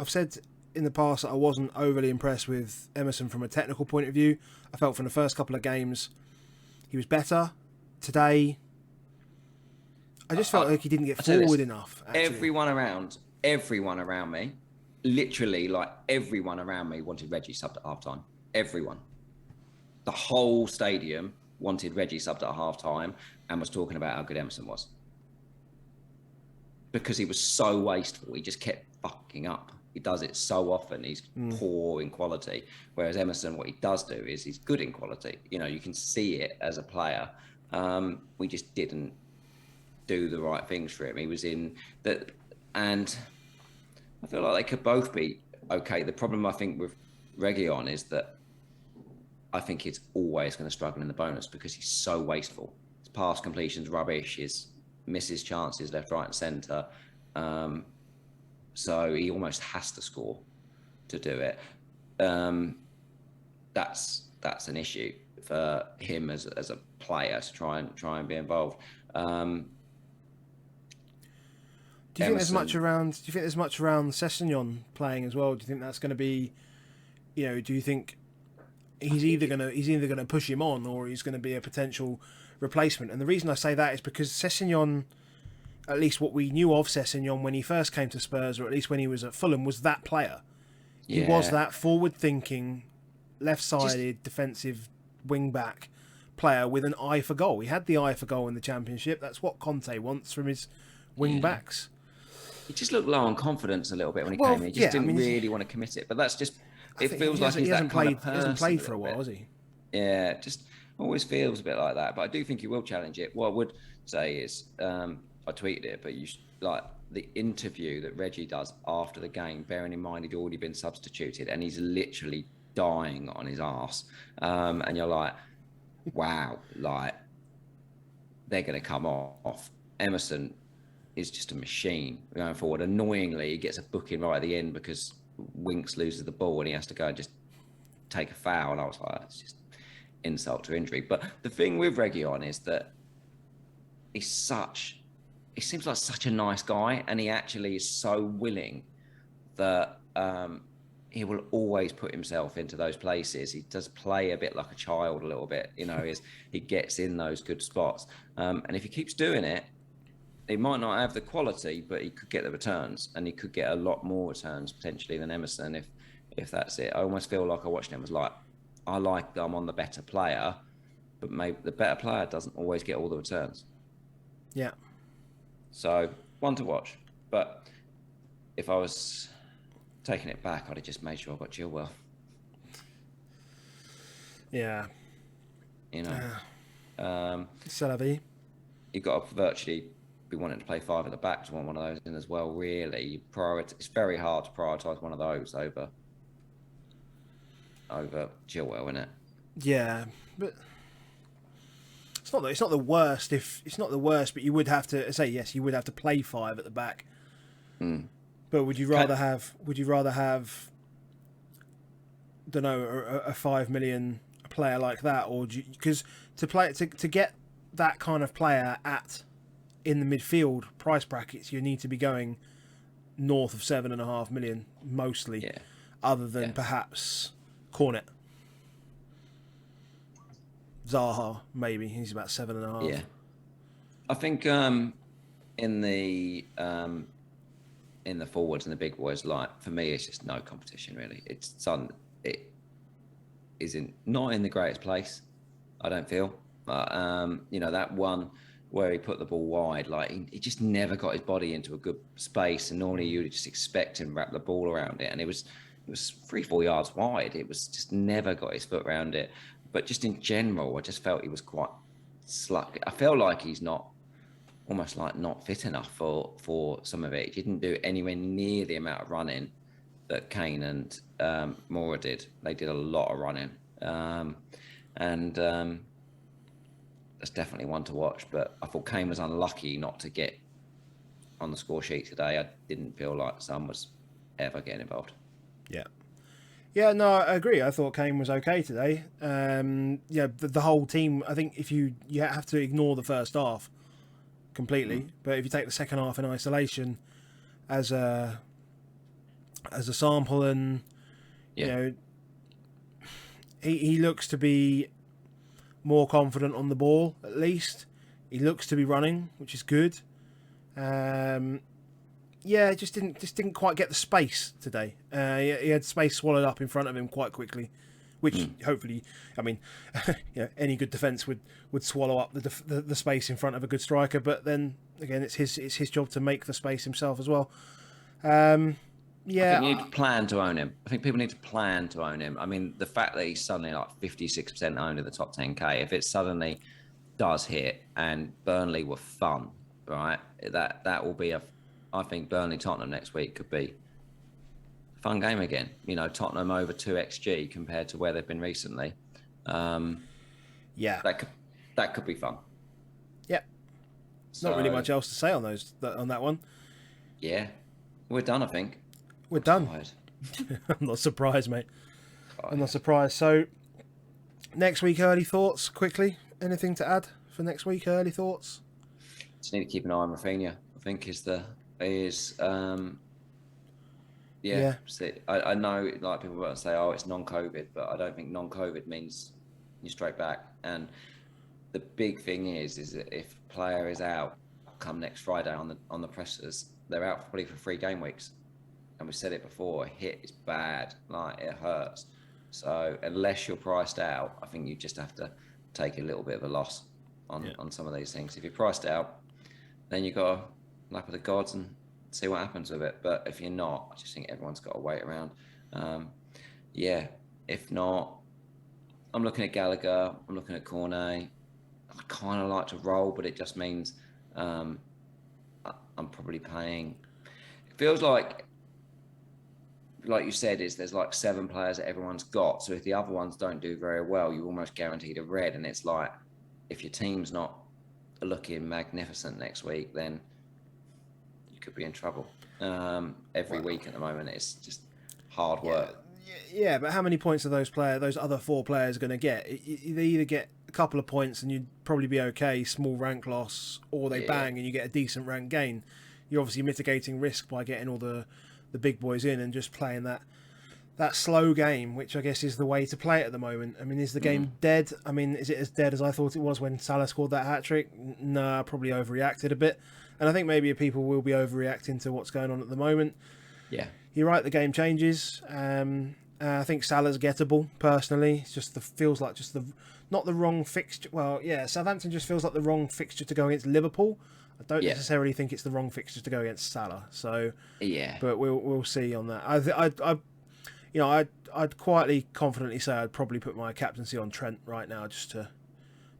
said in the past that I wasn't overly impressed with Emerson from a technical point of view. I felt from the first couple of games he was better. Today, I just felt like he didn't get forward enough. Actually. Everyone around me, literally, like everyone around me wanted Reggie subbed at half time. Everyone. The whole stadium wanted Reggie subbed at half time and was talking about how good Emerson was. Because he was so wasteful. He just kept fucking up. He does it so often. He's poor in quality. Whereas Emerson, what he does do is he's good in quality. You can see it as a player. We just didn't do the right things for him. He was in that, and I feel like they could both be okay. The problem I think with Reguilon is that I think he's always going to struggle in the bonus because he's so wasteful. His pass completion's rubbish. His misses chances left, right, and centre. So he almost has to score to do it. That's an issue for him as a player to try and be involved. Do you think there's much around Sessegnon playing as well? Do you think that's going to be, do you think he's either going to push him on or he's going to be a potential replacement? And the reason I say that is because Sessegnon, at least what we knew of Sessegnon when he first came to Spurs, or at least when he was at Fulham, was that player. He was that forward-thinking, left-sided, defensive wing-back player with an eye for goal. He had the eye for goal in the Championship. That's what Conte wants from his wing-backs. He just looked low on confidence a little bit when he came in. He just didn't really want to commit it. But that's just... It feels like he hasn't played for a while, has he? Yeah, just always feels a bit like that. But I do think he will challenge it. What I would say is... I tweeted it, but the interview that Reggie does after the game, bearing in mind he'd already been substituted and he's literally dying on his arse. And you're like, wow, like they're going to come off. Emerson is just a machine going forward. Annoyingly, he gets a booking right at the end because Winks loses the ball and he has to go and just take a foul. And I was like, it's just insult to injury. But the thing with Reguilon is that he seems like such a nice guy, and he actually is so willing that he will always put himself into those places. He does play a bit like a child a little bit, he gets in those good spots. And if he keeps doing it, he might not have the quality, but he could get the returns, and he could get a lot more returns potentially than Emerson if that's it. I almost feel like I watched him as like, I'm on the better player, but maybe the better player doesn't always get all the returns. Yeah. So one to watch. But if I was taking it back, I'd have just made sure I got Chilwell. Yeah. You know. C'est la vie. You've got to virtually be wanting to play 5 at the back to want one of those in as well, really. It's very hard to prioritise one of those over Chilwell, isn't it? Yeah, but it's not the worst. If it's not the worst, but you would have to say yes. You would have to play 5 at the back. Mm. But would you rather have? Don't know, a 5 million player like that, or because to get that kind of player in the midfield price brackets, you need to be going north of 7.5 million mostly. Yeah. Other than perhaps Cornet. Zaha, maybe. He's about 7.5. Yeah. I think in the forwards and the big boys, like, for me, it's just no competition, really. It isn't not in the greatest place, I don't feel. But, that one where he put the ball wide, like, he just never got his body into a good space, and normally you would just expect him to wrap the ball around it, and it was 3-4 yards wide. It was just never got his foot around it. But just in general, I just felt he was quite sluggish. I felt like he's almost not fit enough for some of it. He didn't do anywhere near the amount of running that Kane and Moura did. They did a lot of running. That's definitely one to watch. But I thought Kane was unlucky not to get on the score sheet today. I didn't feel like Son was ever getting involved. Yeah. Yeah, no, I agree. I thought Kane was okay today. The whole team, I think if you have to ignore the first half completely, but if you take the second half in isolation as a sample, and he looks to be more confident on the ball, at least. He looks to be running, which is good. Just didn't quite get the space today. He had space swallowed up in front of him quite quickly, which hopefully, I mean, any good defence would swallow up the space in front of a good striker. But then again, it's his job to make the space himself as well. I think you need to plan to own him. I think people need to plan to own him. I mean, the fact that he's suddenly like 56% owned in the top 10k, if it suddenly does hit and Burnley were fun, right? That will be I think Burnley-Tottenham next week could be a fun game again. Tottenham over 2xG compared to where they've been recently. That could be fun. Yeah. Not really much else to say on that one. Yeah. We're done, I think. We're done. I'm not surprised, mate. I'm not surprised. So, next week, early thoughts, quickly. Anything to add for next week, early thoughts? Just need to keep an eye on Rafinha, I think, I know, like, people will say, it's non-COVID, but I don't think non-COVID means you're straight back. And the big thing is that if a player is out come next Friday on the pressers, they're out probably for 3 game weeks. And we said it before, a hit is bad, like, it hurts. So unless you're priced out, I think you just have to take a little bit of a loss on some of these things. If you're priced out, then you got to lap of the gods and see what happens with it. But if you're not, I just think everyone's got to wait around. If not, I'm looking at Gallagher, I'm looking at Cornet. I kind of like to roll, but it just means I'm probably paying. It feels like you said, there's like 7 players that everyone's got. So if the other ones don't do very well, you're almost guaranteed a red. And it's like, if your team's not looking magnificent next week, then you could be in trouble. Every week at the moment, it's just hard work. Yeah, but how many points are those other 4 players going to get? They either get a couple of points and you'd probably be okay, small rank loss, or they bang and you get a decent rank gain. You're obviously mitigating risk by getting all the big boys in and just playing that slow game, which I guess is the way to play it at the moment. I mean, is the game dead? I mean, is it as dead as I thought it was when Salah scored that hat-trick? Nah, probably overreacted a bit. And I think maybe people will be overreacting to what's going on at the moment. Yeah. You're right, the game changes. And I think Salah's gettable personally. It's just feels like not the wrong fixture. Well, yeah, Southampton just feels like the wrong fixture to go against Liverpool. I don't necessarily think it's the wrong fixture to go against Salah. So yeah, but we'll see on that. I'd quietly, confidently say I'd probably put my captaincy on Trent right now just to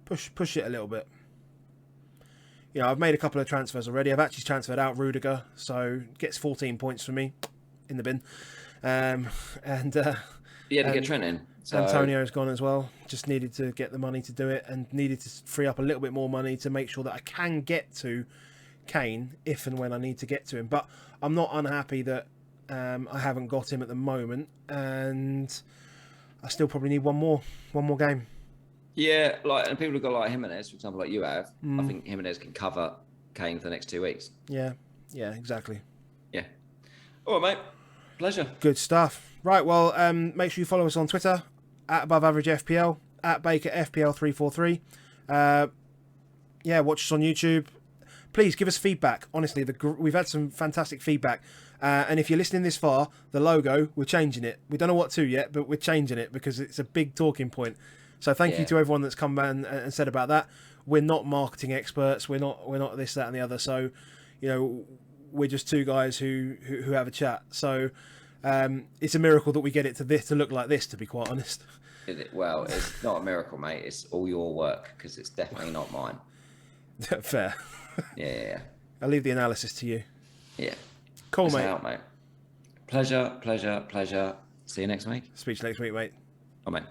push it a little bit. I've made a couple of transfers already. I've actually transferred out Rudiger, so gets 14 points for me in the bin. To get Trent in. So... Antonio's gone as well. Just needed to get the money to do it, and needed to free up a little bit more money to make sure that I can get to Kane if and when I need to get to him. But I'm not unhappy that I haven't got him at the moment, and I still probably need one more game. Yeah, and people have got like Jimenez, for example, like you have. I think Jimenez can cover Kane for the next 2 weeks. Yeah, exactly. Yeah. All right, mate. Pleasure. Good stuff. Right, well, make sure you follow us on Twitter, at AboveAverageFPL, at BakerFPL343. Watch us on YouTube. Please give us feedback. Honestly, we've had some fantastic feedback. And if you're listening this far, the logo, we're changing it. We don't know what to yet, but we're changing it because it's a big talking point. So thank you to everyone that's come and said about that. We're not marketing experts. We're not this, that, and the other. So, we're just two guys who have a chat. So it's a miracle that we get it to look like this, to be quite honest. Well, it's not a miracle, mate. It's all your work because it's definitely not mine. Fair. Yeah. I'll leave the analysis to you. Yeah. Cool, Listen mate. out, mate. Pleasure. See you next week. Speak to you next week, mate. Oh, mate.